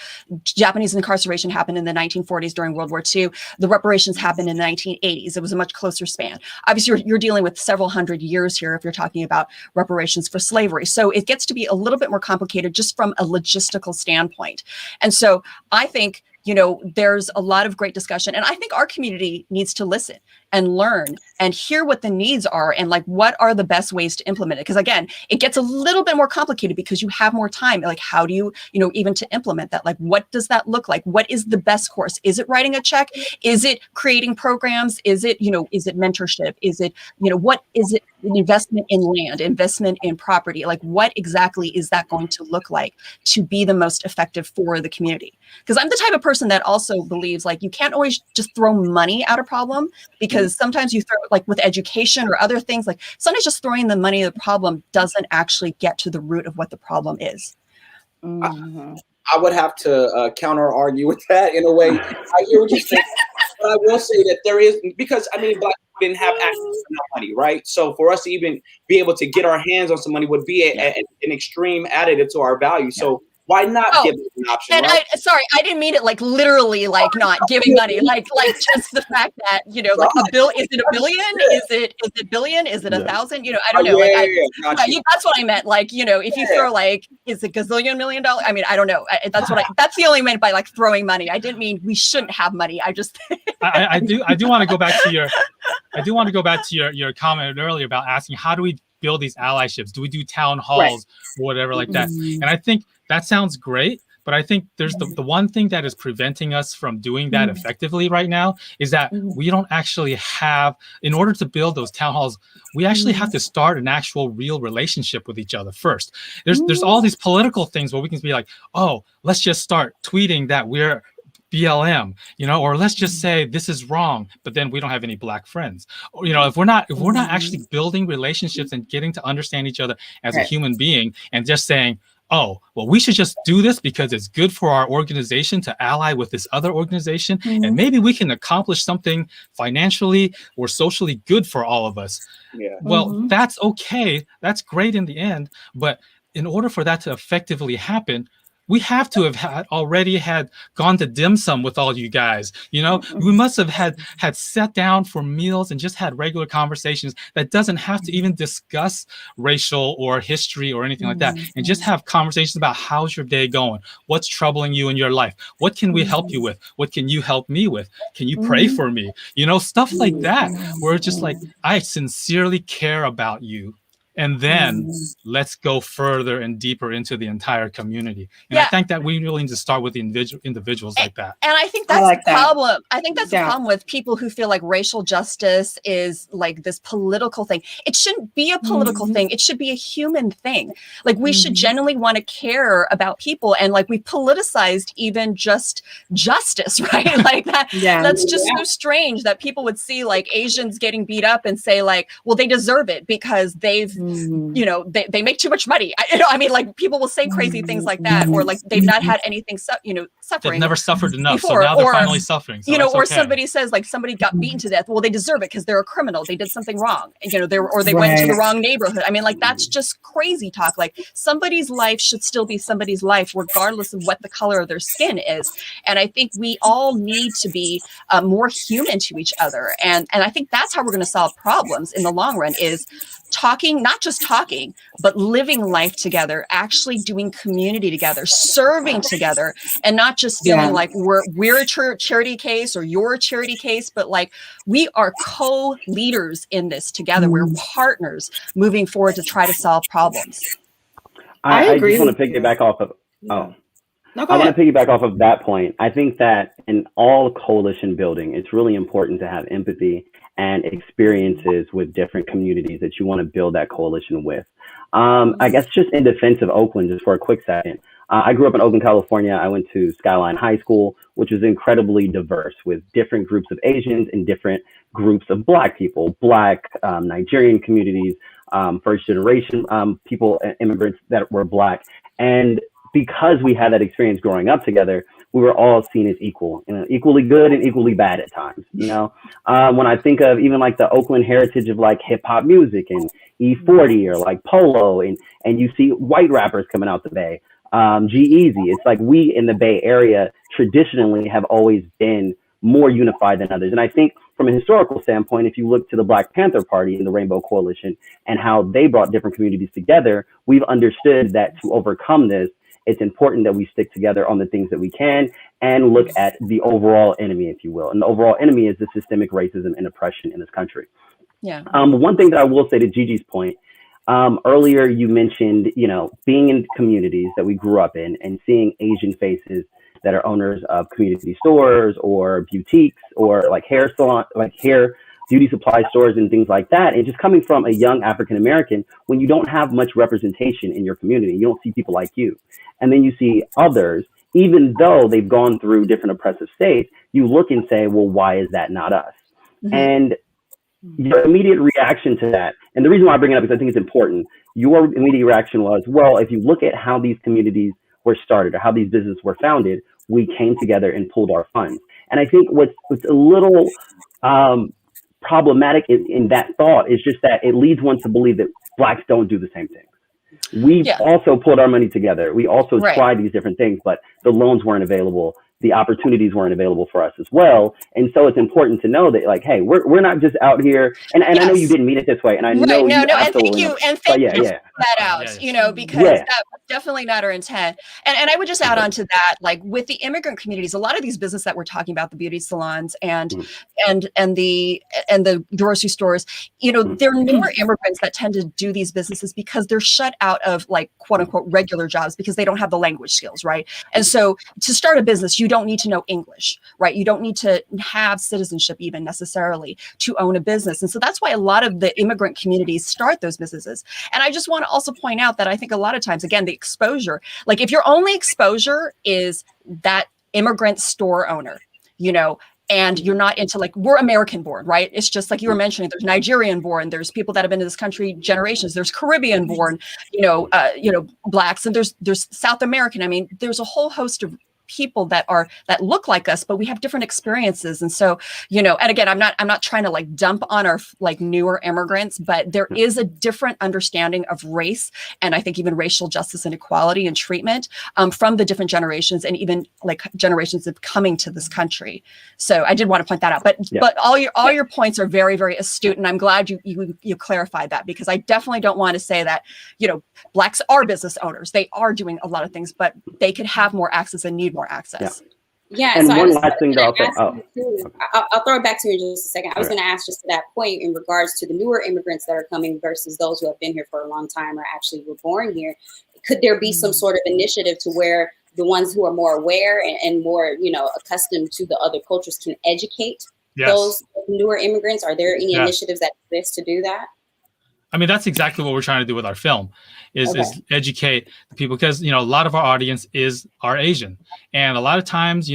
Japanese incarceration happened in the 1940s during World War II. The reparations happened in the 1980s. It was a much closer span. Obviously, you're dealing with several hundred years here if you're talking about reparations for slavery. So it gets to be a little bit more complicated just from a logistical standpoint. And so I think you know, there's a lot of great discussion. And I think our community needs to listen and learn and hear what the needs are and like what are the best ways to implement it. Because again, it gets a little bit more complicated because you have more time. Like, how do you, you know, even to implement that? Like, what does that look like? What is the best course? Is it writing a check? Is it creating programs? Is it, you know, is it mentorship? Is it, you know, what is it? Investment in land, investment in property? Like, what exactly is that going to look like to be the most effective for the community? Because I'm the type of person that also believes like you can't always just throw money at a problem, because sometimes you throw, like with education or other things, like sometimes just throwing the money at the problem doesn't actually get to the root of what the problem is. I would have to counter argue with that in a way. I hear what you're saying, but I will say that there is, because I mean, Black people didn't have access to no money, right? So for us to even be able to get our hands on some money would be an extreme additive to our value. So why not give them an option? And right? I didn't mean it like literally, like not giving money, like just the fact that, you know, like a bill, is it a billion? Is it billion? Is it 1,000? You know, I don't know. That's what I meant. Like, you know, if you throw like, is it gazillion $1,000,000? I mean, I don't know. That's the only meant by like throwing money. I didn't mean we shouldn't have money. I just I do want to go back to your comment earlier about asking, how do we build these allyships? Do we do town halls or whatever like that? And I think that sounds great, but I think there's the one thing that is preventing us from doing that effectively right now is that we don't actually have, in order to build those town halls, we actually have to start an actual real relationship with each other first. There's all these political things where we can be like, oh, let's just start tweeting that we're BLM, you know, or let's just say this is wrong, but then we don't have any Black friends. Or, you know, if we're not actually building relationships and getting to understand each other as a human being and just saying, oh, well, we should just do this because it's good for our organization to ally with this other organization, and maybe we can accomplish something financially or socially good for all of us. Well, that's okay. That's great in the end. But in order for that to effectively happen, we have to have already gone to dim sum with all you guys. You know, we must have had sat down for meals and just had regular conversations that doesn't have to even discuss racial or history or anything like that, and just have conversations about how's your day going, what's troubling you in your life, what can we help you with, what can you help me with, can you pray for me, you know, stuff like that, where it's just like, I sincerely care about you. And then let's go further and deeper into the entire community. And I think that we really need to start with the individuals like that. And I think that's the problem. I think that's the problem with people who feel like racial justice is like this political thing. It shouldn't be a political thing. It should be a human thing. Like we should genuinely want to care about people. And like we politicized even just justice, right? Like that. That's just so strange that people would see like Asians getting beat up and say like, well, they deserve it because they've, you know, they make too much money. I mean, like people will say crazy things like that, or like they've not had anything, suffering. They've never suffered enough, before, so now they're finally suffering. So you know, or okay. somebody says like somebody got beaten to death. Well, they deserve it because they're a criminal. They did something wrong. You know, they went to the wrong neighborhood. I mean, like that's just crazy talk. Like somebody's life should still be somebody's life, regardless of what the color of their skin is. And I think we all need to be more human to each other. And I think that's how we're going to solve problems in the long run, is talking, not just talking, but living life together, actually doing community together, serving together, and not just feeling like we're a charity case or you're a charity case, but like we are co-leaders in this together. We're partners moving forward to try to solve problems. I agree. I just want to piggyback off of, I want to piggyback off of that point. I think that in all coalition building, it's really important to have empathy and experiences with different communities that you want to build that coalition with. I guess just in defense of Oakland, just for a quick second, I grew up in Oakland, California. I went to Skyline High School, which is incredibly diverse with different groups of Asians and different groups of Black people, Black, Nigerian communities, first generation people, immigrants that were Black. And because we had that experience growing up together, we were all seen as equal, you know, equally good and equally bad at times. You know, when I think of even like the Oakland heritage of like hip hop music and E40 or like Polo, and you see white rappers coming out the Bay, G-Eazy. It's like we in the Bay Area traditionally have always been more unified than others. And I think from a historical standpoint, if you look to the Black Panther Party and the Rainbow Coalition and how they brought different communities together, we've understood that to overcome this, it's important that we stick together on the things that we can and look at the overall enemy, if you will. And the overall enemy is the systemic racism and oppression in this country. Yeah. One thing that I will say to Gigi's point, earlier you mentioned, being in communities that we grew up in and seeing Asian faces that are owners of community stores or boutiques or like hair salon, like hair beauty supply stores and things like that. And just coming from a young African American, when you don't have much representation in your community, you don't see people like you. And then you see others, even though they've gone through different oppressive states, you look and say, well, why is that not us? Mm-hmm. And your immediate reaction to that, and the reason why I bring it up is I think it's important. Your immediate reaction was, well, if you look at how these communities were started or how these businesses were founded, we came together and pulled our funds. And I think what's a little problematic in that thought is just that it leads one to believe that Blacks don't do the same thing. We've also pulled our money together. We also tried these different things, but the loans weren't available. The opportunities weren't available for us as well. And so it's important to know that, like, hey, we're not just out here. And I know you didn't mean it this way. And I know you absolutely and thank you for that out, because that was definitely not our intent. And I would just add on to that, like with the immigrant communities, a lot of these businesses that we're talking about, the beauty salons and the grocery stores, they're newer immigrants that tend to do these businesses because they're shut out of like quote unquote regular jobs because they don't have the language skills, right? And so to start a business, you don't need to know English, right? You don't need to have citizenship even necessarily to own a business. And so that's why a lot of the immigrant communities start those businesses. And I just want to also point out that I think a lot of times, again, the exposure, like if your only exposure is that immigrant store owner, and you're not into like, we're American born, right? It's just like you were mentioning, there's Nigerian born, there's people that have been in this country generations, there's Caribbean born, Blacks, and there's South American. I mean, there's a whole host of people that look like us, but we have different experiences. And so, and again, I'm not trying to like dump on our like newer immigrants, but there is a different understanding of race. And I think even racial justice and equality and treatment from the different generations and even like generations of coming to this country. So I did want to point that out, but all your points are very, very astute. And I'm glad you clarified that, because I definitely don't want to say that, Blacks are business owners. They are doing a lot of things, but they could have more access and need more access. Yeah. And so one last thing that I'll throw it back to you in just a second. I was going to ask just to that point in regards to the newer immigrants that are coming versus those who have been here for a long time or actually were born here. Could there be some sort of initiative to where the ones who are more aware and more, accustomed to the other cultures can educate those newer immigrants? Are there any initiatives that exist to do that? I mean, that's exactly what we're trying to do with our film is educate the people, because, a lot of our audience are Asian. And a lot of times,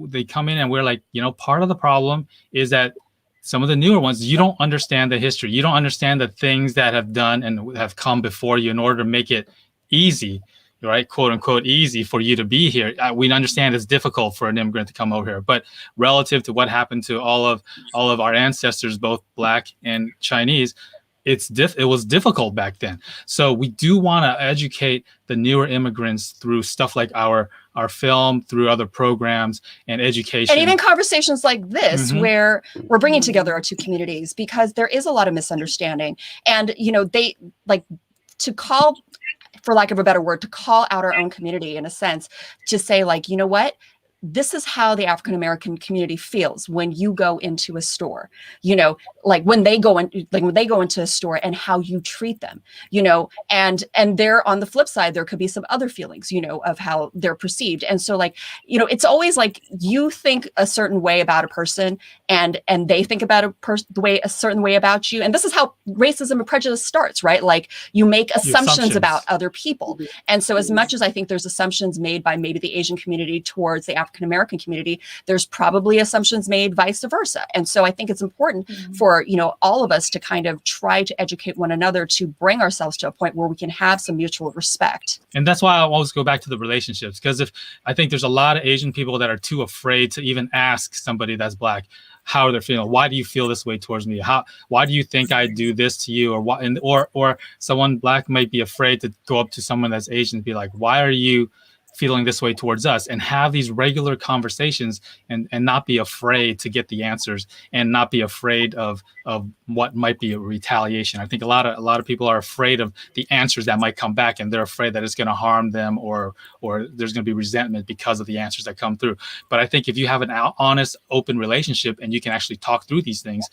they come in and we're like, part of the problem is that some of the newer ones, you don't understand the history. You don't understand the things that have done and have come before you in order to make it easy, right? Quote unquote, easy for you to be here. We understand it's difficult for an immigrant to come over here, but relative to what happened to all of our ancestors, both Black and Chinese, it was difficult back then. So we do want to educate the newer immigrants through stuff like our film, through other programs and education. And even conversations like this, where we're bringing together our two communities, because there is a lot of misunderstanding. And, they like to call, for lack of a better word, to call out our own community in a sense, to say like, you know what? This is how the African-American community feels when you go into a store, like when they go into a store and how you treat them, and there on the flip side, there could be some other feelings, of how they're perceived. And so like, it's always like you think a certain way about a person and they think about a certain way about you. And this is how racism and prejudice starts, right? Like you make assumptions about other people. And so as much as I think there's assumptions made by maybe the Asian community towards the African-American community, there's probably assumptions made vice versa. And so I think it's important for, all of us to kind of try to educate one another to bring ourselves to a point where we can have some mutual respect. And that's why I always go back to the relationships, because I think there's a lot of Asian people that are too afraid to even ask somebody that's Black how they're feeling. Why do you feel this way towards me? Why do you think I do this to you? Or someone Black might be afraid to go up to someone that's Asian and be like, why are you feeling this way towards us, and have these regular conversations, and not be afraid to get the answers, and not be afraid of what might be a retaliation. I think a lot of people are afraid of the answers that might come back, and they're afraid that it's going to harm them, or there's going to be resentment because of the answers that come through. But I think if you have an honest, open relationship and you can actually talk through these things,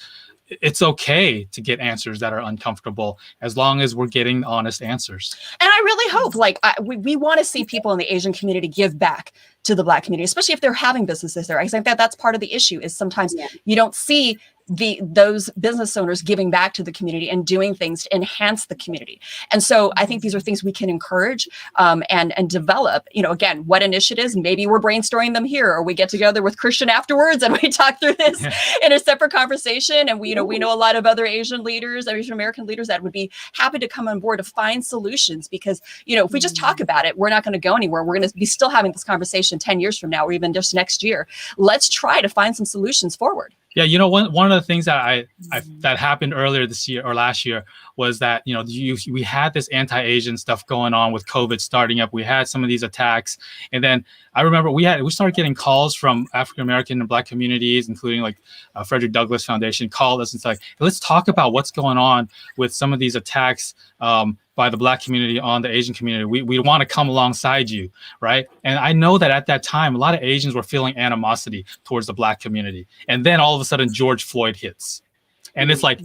it's okay to get answers that are uncomfortable, as long as we're getting honest answers. And I really hope, like, we want to see people in the Asian community give back to the Black community, especially if they're having businesses there. I think that's part of the issue, is sometimes you don't see those business owners giving back to the community and doing things to enhance the community. And so I think these are things we can encourage and develop. You know, again, what initiatives? Maybe we're brainstorming them here, or we get together with Christian afterwards and we talk through this in a separate conversation. And we know a lot of other Asian American leaders that would be happy to come on board to find solutions, because, you know, if we just talk about it, we're not going to go anywhere. We're going to be still having this conversation 10 years from now, or even just next year. Let's try to find some solutions forward. Yeah, you know, one of the things that that happened earlier this year or last year was that, you know, we had this anti-Asian stuff going on with COVID starting up. We had some of these attacks, and then I remember we started getting calls from African American and Black communities, including like Frederick Douglass Foundation, called us and said, like, let's talk about what's going on with some of these attacks by the Black community on the Asian community. We want to come alongside you, right? And I know that at that time, a lot of Asians were feeling animosity towards the Black community. And then all of a sudden, George Floyd hits. And it's like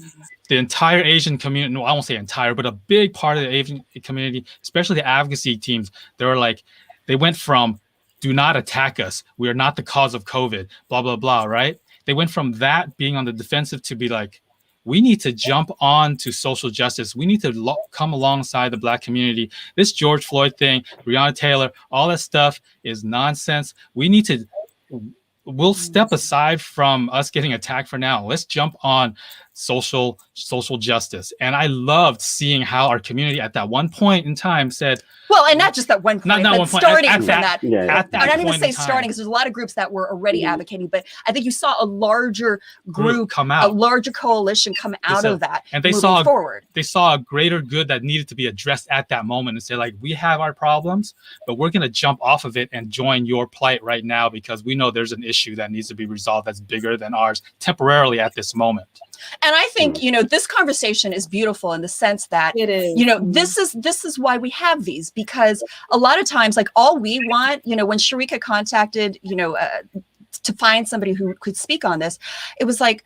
the entire Asian community, no, I won't say entire, but a big part of the Asian community, especially the advocacy teams, they went from, do not attack us, we are not the cause of COVID, blah, blah, blah, right? They went from that being on the defensive to be like, we need to jump on to social justice. We need to come alongside the Black community. This George Floyd thing, Breonna Taylor, all that stuff is nonsense. We'll step aside from us getting attacked for now. Let's jump on social justice. And I loved seeing how our community at that one point in time said, well, and not just that one point, but starting from that. At that I'm not even point say starting, because there's a lot of groups that were already advocating, but I think you saw a larger group come out, a larger coalition come out of that, and they saw forward. They saw a greater good that needed to be addressed at that moment, and say, like, we have our problems, but we're going to jump off of it and join your plight right now, because we know there's an issue that needs to be resolved that's bigger than ours temporarily at this moment. And I think, you know, this conversation is beautiful in the sense that, it is. You know, this is why we have these, because a lot of times, like, all we want, you know, when Sharika contacted, you know, to find somebody who could speak on this, it was like,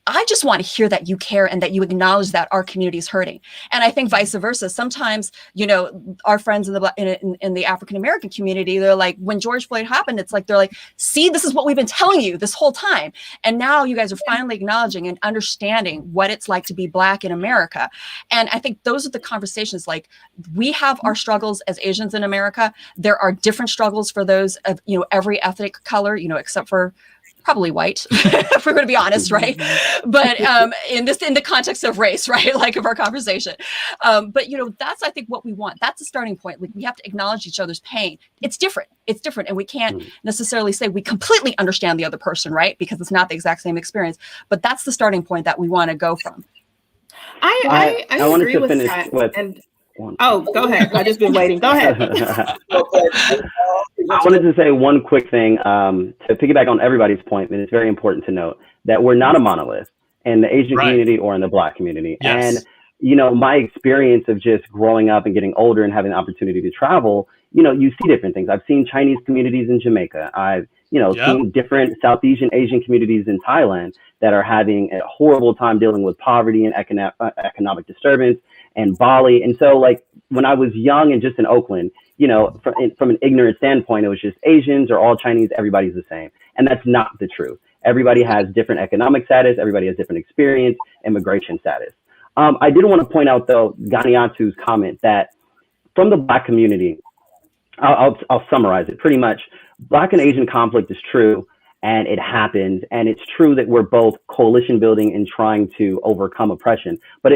I just want to hear that you care and that you acknowledge that our community is hurting. And I think vice versa. Sometimes, you know, our friends in the African American community, they're like, when George Floyd happened, it's like, they're like, see, this is what we've been telling you this whole time. And now you guys are finally acknowledging and understanding what it's like to be Black in America. And I think those are the conversations. Like, we have our struggles as Asians in America. There are different struggles for those of, you know, every ethnic color, you know, except for probably white, if we're going to be honest, right? But in the context of race, right, like, of our conversation. But, you know, that's, I think, what we want. That's a starting point. Like, we have to acknowledge each other's pain. It's different. It's different. And we can't necessarily say we completely understand the other person, right? Because it's not the exact same experience. But that's the starting point that we want to go from. I agree with that. Oh, go ahead. I've just been waiting. Go ahead. I wanted to say one quick thing to piggyback on everybody's point, and it's very important to note that we're not a monolith in the Asian community or in the Black community. Yes. And, you know, my experience of just growing up and getting older and having the opportunity to travel, you know, you see different things. I've seen Chinese communities in Jamaica. I've, you know, seen different South Asian communities in Thailand that are having a horrible time dealing with poverty and economic disturbance, and Bali. And so, like, when I was young and just in Oakland, you know, from an ignorant standpoint, it was just Asians are all Chinese, everybody's the same. And that's not the truth. Everybody has different economic status. Everybody has different experience, immigration status. I did want to point out, though, Ganiatu's comment that from the Black community, I'll summarize it pretty much. Black and Asian conflict is true, and it happens. And it's true that we're both coalition building and trying to overcome oppression. But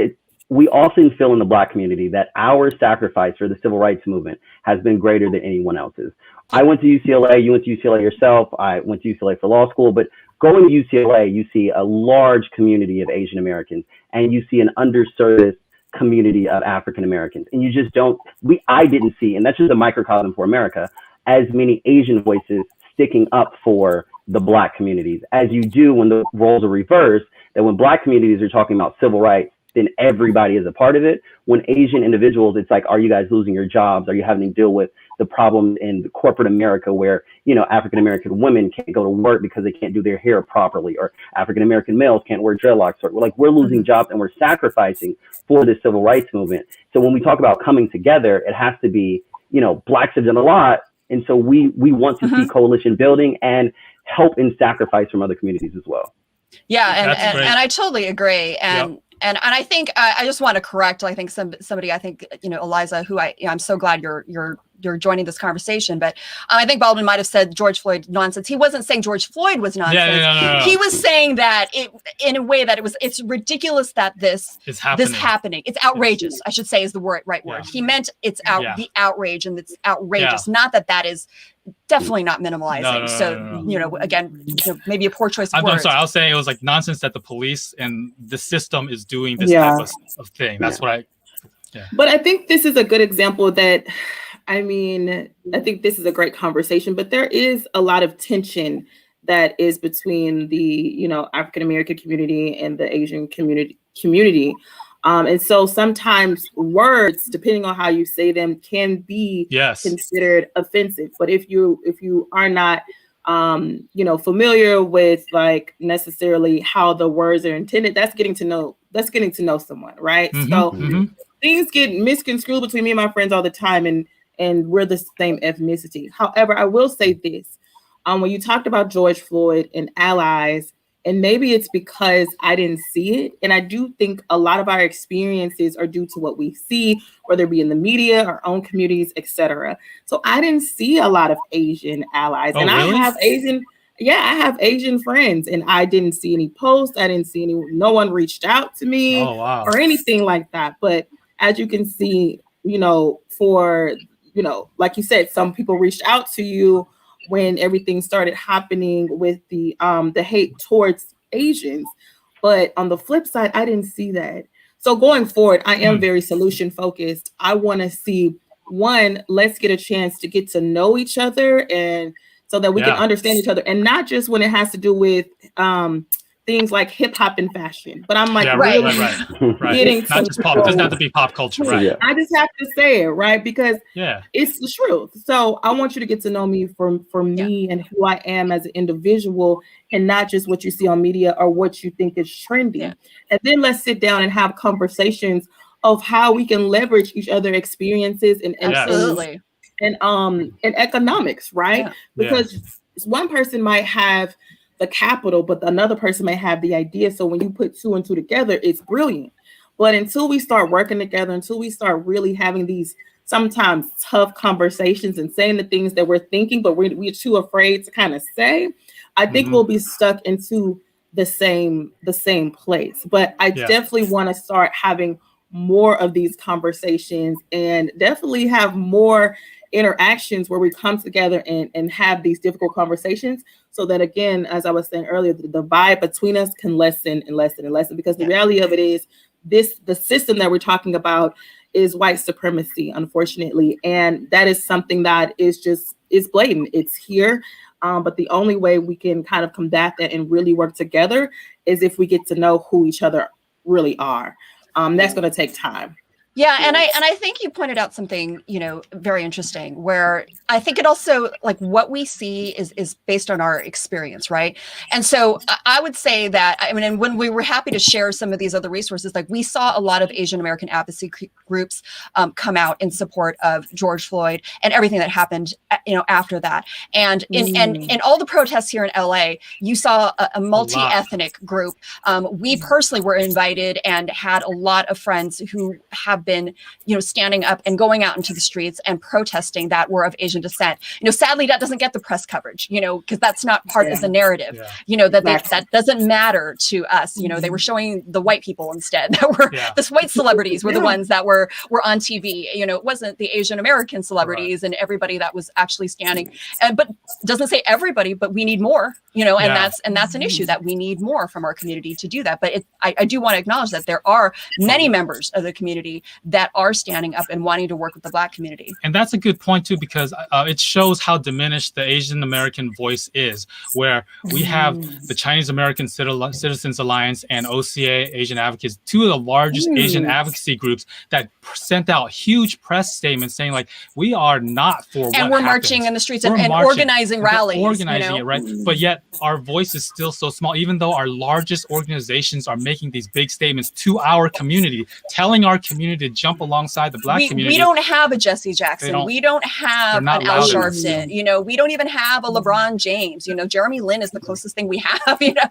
we often feel in the Black community that our sacrifice for the civil rights movement has been greater than anyone else's. I went to UCLA, you went to UCLA yourself, I went to UCLA for law school, but going to UCLA, you see a large community of Asian Americans, and you see an underserved community of African Americans. And you just I didn't see, and that's just a microcosm for America, as many Asian voices sticking up for the Black communities as you do when the roles are reversed, that when Black communities are talking about civil rights, then everybody is a part of it. When Asian individuals, it's like, are you guys losing your jobs? Are you having to deal with the problem in corporate America where, you know, African-American women can't go to work because they can't do their hair properly, or African-American males can't wear dreadlocks, or like we're losing jobs and we're sacrificing for this civil rights movement. So when we talk about coming together, it has to be, you know, Blacks have done a lot. And so we want to see coalition building and help in sacrifice from other communities as well. Yeah, and I totally agree. And I think I just want to correct. I think somebody. I think, you know, Eliza, who I'm so glad you're joining this conversation. But I think Baldwin might have said George Floyd nonsense. He wasn't saying George Floyd was nonsense. No. He was saying that it in a way that it's ridiculous that this is happening. It's outrageous. I should say is the right word. He meant it's the outrage, and it's outrageous. Not that is definitely not minimalizing. No. You know, again, maybe a poor choice of words. I'm sorry. I was saying it was like nonsense that the police and the system is doing this type of thing. That's what But I think this is a good example that, I mean, I think this is a great conversation, but there is a lot of tension that is between the, you know, African-American community and the Asian community. And so sometimes words, depending on how you say them, can be considered offensive. But if you are not, you know, familiar with like necessarily how the words are intended, that's getting to know someone, right? So things get misconstrued between me and my friends all the time, and we're the same ethnicity. However, I will say this, when you talked about George Floyd and allies, and maybe it's because I didn't see it. And I do think a lot of our experiences are due to what we see, whether it be in the media, our own communities, etc. So I didn't see a lot of Asian allies. Oh, really? I have Asian friends, and I didn't see any posts. I didn't see no one reached out to me or anything like that. But as you can see, you know, like you said, some people reached out to you when everything started happening with the hate towards Asians. But on the flip side, I didn't see that. So going forward, I am very solution focused. I want to see, one, let's get a chance to get to know each other, and so that we can understand each other, and not just when it has to do with things like hip hop and fashion, but I'm like getting not just pop. It doesn't have to be pop culture, right? Yeah. I just have to say it, right? Because it's the truth. So I want you to get to know me for me and who I am as an individual, and not just what you see on media or what you think is trendy. And then let's sit down and have conversations of how we can leverage each other's experiences and economics, right? Because one person might have the capital, but another person may have the idea. So when you put two and two together, it's brilliant. But until we start working together, until we start really having these sometimes tough conversations and saying the things that we're thinking, but we're too afraid to kind of say, I think we'll be stuck into the same place. But I definitely want to start having more of these conversations, and definitely have more interactions where we come together and have these difficult conversations, so that, again, as I was saying earlier, the divide between us can lessen and lessen and lessen, because the reality of it is the system that we're talking about is white supremacy, unfortunately. And that is something that is blatant. It's here. But the only way we can kind of combat that and really work together is if we get to know who each other really are. That's going to take time. Yeah, and I think you pointed out something, you know, very interesting, where I think it also, like, what we see is based on our experience, right? And so I would say that, I mean, and when we were happy to share some of these other resources, like, we saw a lot of Asian American advocacy groups come out in support of George Floyd and everything that happened, you know, after that. And in all the protests here in LA, you saw a multi-ethnic group. We personally were invited and had a lot of friends who have been, you know, standing up and going out into the streets and protesting that were of Asian descent. You know, sadly, that doesn't get the press coverage, you know, because that's not part of the narrative, you know, that that doesn't matter to us. You know, they were showing the white people instead, that were the white celebrities were the ones that were on TV. You know, it wasn't the Asian American celebrities and everybody that was actually standing. But doesn't say everybody, but we need more, you know, and that's an issue, that we need more from our community to do that. But I do want to acknowledge that there are many members of the community that are standing up and wanting to work with the Black community. And that's a good point too, because it shows how diminished the Asian American voice is, where we have the Chinese American Citizens Alliance and OCA Asian Advocates, two of the largest Asian advocacy groups that sent out huge press statements saying like, we are not for and what we're happens. marching in the streets We're and marching, organizing rallies. Organizing it, right? But yet our voice is still so small, even though our largest organizations are making these big statements to our community, telling our community to jump alongside the Black community. We don't have a Jesse Jackson. We don't have an Al Sharpton. You know, we don't even have a LeBron James. You know, Jeremy Lin is the closest thing we have. You know,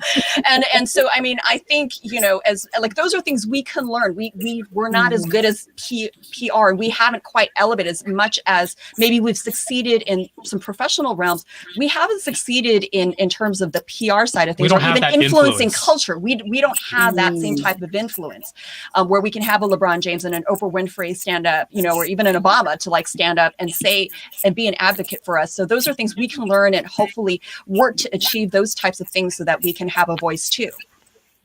and so I mean, I think, you know, as like those are things we can learn. We're not as good as PR. We haven't quite elevated as much as maybe we've succeeded in some professional realms. We haven't succeeded in terms of the PR side of things, or even influencing culture. We don't have that same type of influence where we can have a LeBron James and an Oprah Winfrey stand up, you know, or even an Obama to like stand up and say and be an advocate for us. So those are things we can learn and hopefully work to achieve those types of things so that we can have a voice too.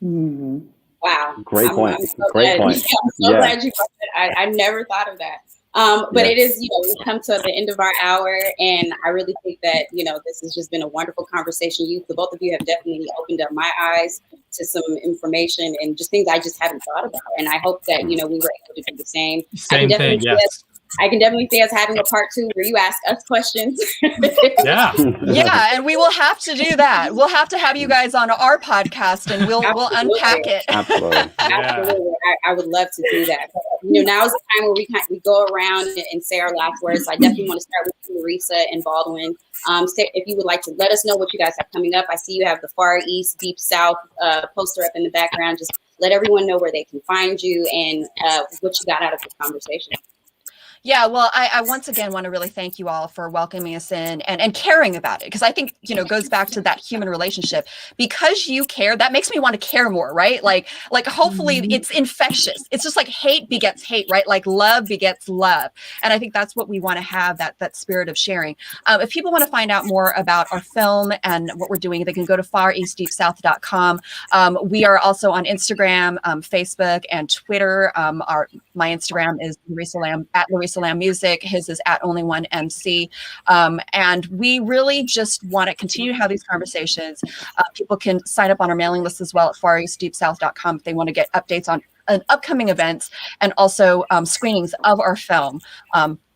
Wow. Great point. I'm so Great glad. point. I'm so glad you brought that. I never thought of that. But it is, you know, we come to the end of our hour, and I really think that, you know, this has just been a wonderful conversation. The both of you have definitely opened up my eyes to some information and just things I just haven't thought about. And I hope that, you know, we were able to do the same. Same thing, yes. I can definitely see us having a part 2 where you ask us questions. Yeah, and we will have to do that. We'll have to have you guys on our podcast, and we'll unpack it. Absolutely. Absolutely. I would love to do that. But, you know, now is the time where we go around and say our last words. So I definitely want to start with Larissa and Baldwin. If you would like to let us know what you guys have coming up. I see you have the Far East, Deep South poster up in the background. Just let everyone know where they can find you and what you got out of this conversation. Yeah, well, I once again want to really thank you all for welcoming us in and caring about it, because I think, you know, it goes back to that human relationship. Because you care, that makes me want to care more, right? Like hopefully it's infectious. It's just like hate begets hate, right? Like love begets love. And I think that's what we want to have, that spirit of sharing. If people want to find out more about our film and what we're doing, they can go to fareastdeepsouth.com. We are also on Instagram, Facebook, and Twitter. My Instagram is Larissa Lamb, at Larissa Lamb Music. His is at Only1MC. And we really just want to continue to have these conversations. People can sign up on our mailing list as well at fareastdeepsouth.com if they want to get updates on upcoming events and also screenings of our film.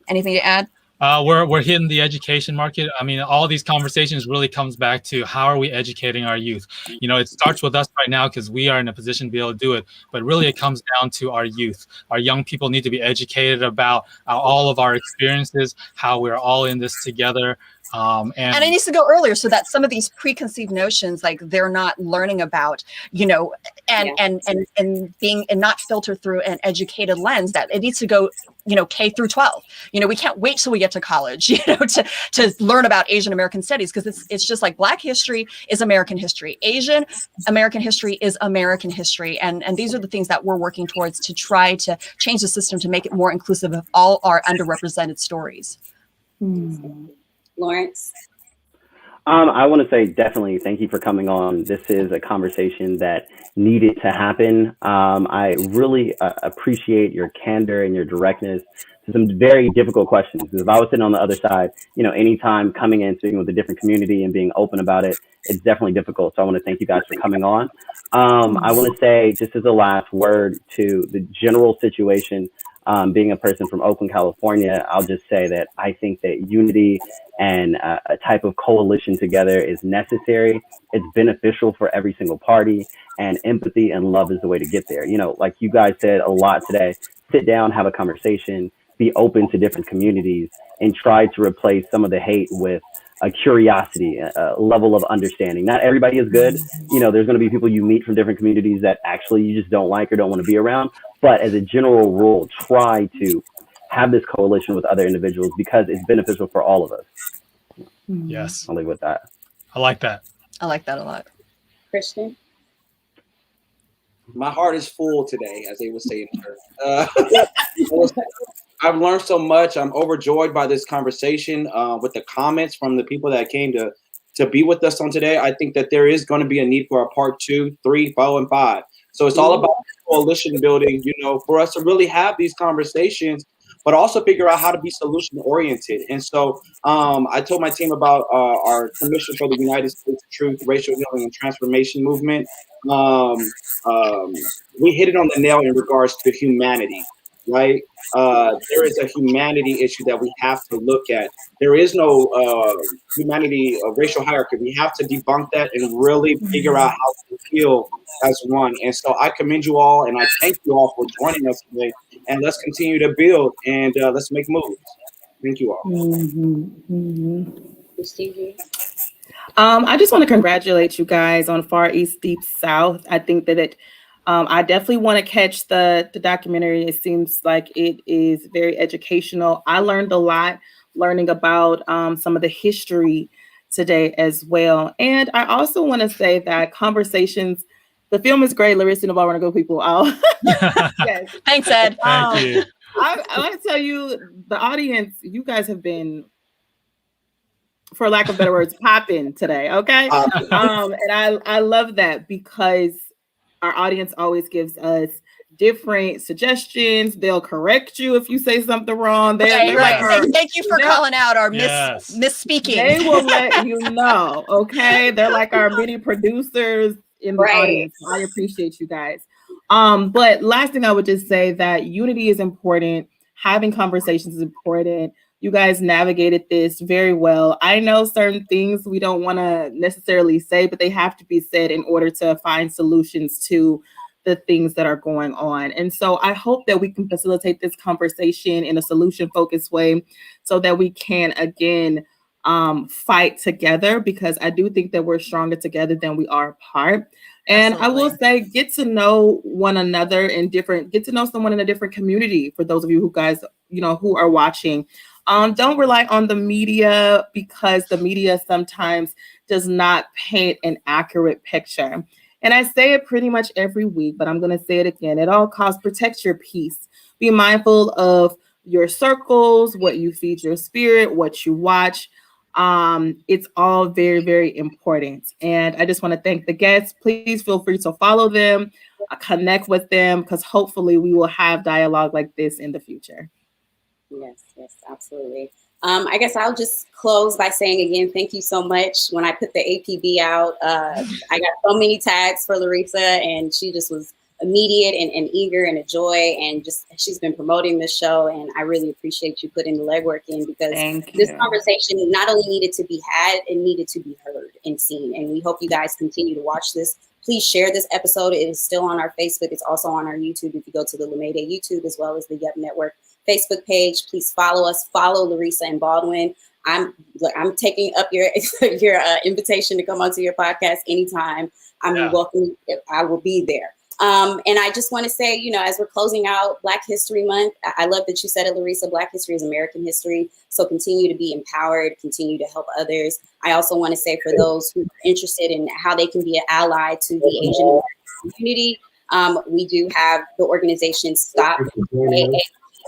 Anything to add? We're hitting the education market. I mean, all these conversations really comes back to how are we educating our youth? You know, it starts with us right now because we are in a position to be able to do it. But really, it comes down to our youth. Our young people need to be educated about all of our experiences, how we're all in this together. And it needs to go earlier so that some of these preconceived notions, like they're not learning about, you know, and being and not filtered through an educated lens, that it needs to go, you know, K through 12. You know, we can't wait till we get to college, you know, to learn about Asian American studies, because it's just like Black history is American history. Asian American history is American history. And these are the things that we're working towards to try to change the system to make it more inclusive of all our underrepresented stories. Lawrence? I want to say definitely thank you for coming on. This is a conversation that needed to happen. I really appreciate your candor and your directness to some very difficult questions. Because if I was sitting on the other side, you know, anytime coming in, speaking with a different community and being open about it, it's definitely difficult. So I want to thank you guys for coming on. I want to say, just as a last word, to the general situation, being a person from Oakland, California, I'll just say that I think that unity and a type of coalition together is necessary. It's beneficial for every single party, and empathy and love is the way to get there. You know, like you guys said a lot today, sit down, have a conversation, be open to different communities, and try to replace some of the hate with a curiosity, a level of understanding. Not everybody is good. You know, there's going to be people you meet from different communities that actually you just don't like or don't want to be around. But as a general rule, try to have this coalition with other individuals because it's beneficial for all of us. Yes. I'll leave with that. I like that. I like that a lot. Christian? My heart is full today, as they would say in church. I've learned so much. I'm overjoyed by this conversation with the comments from the people that came to be with us on today. I think that there is going to be a need for a part 2, 3, 4, and 5. So it's all about coalition building, you know, for us to really have these conversations, but also figure out how to be solution oriented. And so I told my team about our Commission for the United States Truth, Racial Healing and Transformation Movement. We hit it on the nail in regards to humanity, right? There is a humanity issue that we have to look at. There is no humanity racial hierarchy. We have to debunk that and really figure out how to heal as one. And so I commend you all, and I thank you all for joining us today. And let's continue to build, and let's make moves. Thank you all. I just want to congratulate you guys on Far East Deep South. I think that I definitely want to catch the documentary. It seems like it is very educational. I learned a lot learning about some of the history today as well. And I also want to say that conversations, the film is great. Larissa and Baldwin are good people. Yes. Thanks, Ed. Thank you. I want to tell you, the audience, you guys have been, for lack of better words, popping today, okay? And I love that because our audience always gives us different suggestions. They'll correct you if you say something wrong. They're like, thank you for calling out our misspeaking. They will let you know, okay? They're like our mini producers in the audience. I appreciate you guys. But last thing I would just say that unity is important. Having conversations is important. You guys navigated this very well. I know certain things we don't want to necessarily say, but they have to be said in order to find solutions to the things that are going on. And so I hope that we can facilitate this conversation in a solution-focused way so that we can, again, fight together, because I do think that we're stronger together than we are apart. And absolutely. I will say, get to know one another get to know someone in a different community. For those of you who guys, who are watching, don't rely on the media, because the media sometimes does not paint an accurate picture. And I say it pretty much every week, but I'm going to say it again. At all costs, protect your peace. Be mindful of your circles, what you feed your spirit, what you watch. It's all very, very important. And I just want to thank the guests. Please feel free to follow them, connect with them, because hopefully we will have dialogue like this in the future. Yes, absolutely. I guess I'll just close by saying again, thank you so much. When I put the APB out, I got so many tags for Larissa, and she just was immediate and eager and a joy, and just she's been promoting this show, and I really appreciate you putting the legwork in, because this conversation not only needed to be had, it needed to be heard and seen. And we hope you guys continue to watch this. Please share this episode. It is still on our Facebook. It's also on our YouTube. If you go to the LeMayday YouTube as well as the Yup Network Facebook page, please follow us. Follow Larissa and Baldwin. I'm taking up your invitation to come onto your podcast anytime. I'm welcome. I will be there. And I just want to say, as we're closing out Black History Month, I love that you said it, Larissa. Black history is American history. So continue to be empowered, continue to help others. I also want to say, for those who are interested in how they can be an ally to the Asian American community, we do have the organization Stop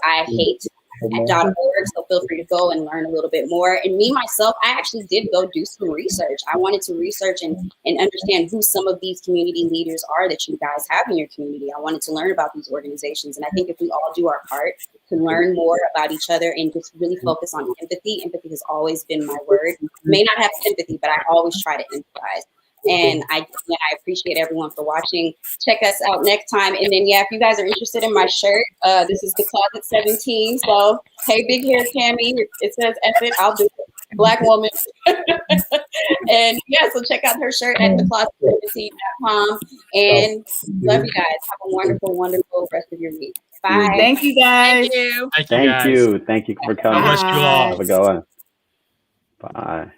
I Hate .org. So feel free to go and learn a little bit more. And me, myself, I actually did go do some research. I wanted to research and understand who some of these community leaders are that you guys have in your community. I wanted to learn about these organizations. And I think if we all do our part to learn more about each other and just really focus on empathy has always been my word. May not have sympathy, but I always try to empathize. And I appreciate everyone for watching. Check us out next time. And then, if you guys are interested in my shirt, this is the Closet 17. So, hey, big hair Cammy, it says F it, I'll do it. Black woman. And so check out her shirt at thecloset17.com. And love you guys. Have a wonderful, wonderful rest of your week. Bye. Thank you, guys. Thank you. Thank you for coming. I wish you all. Have a good one. Bye.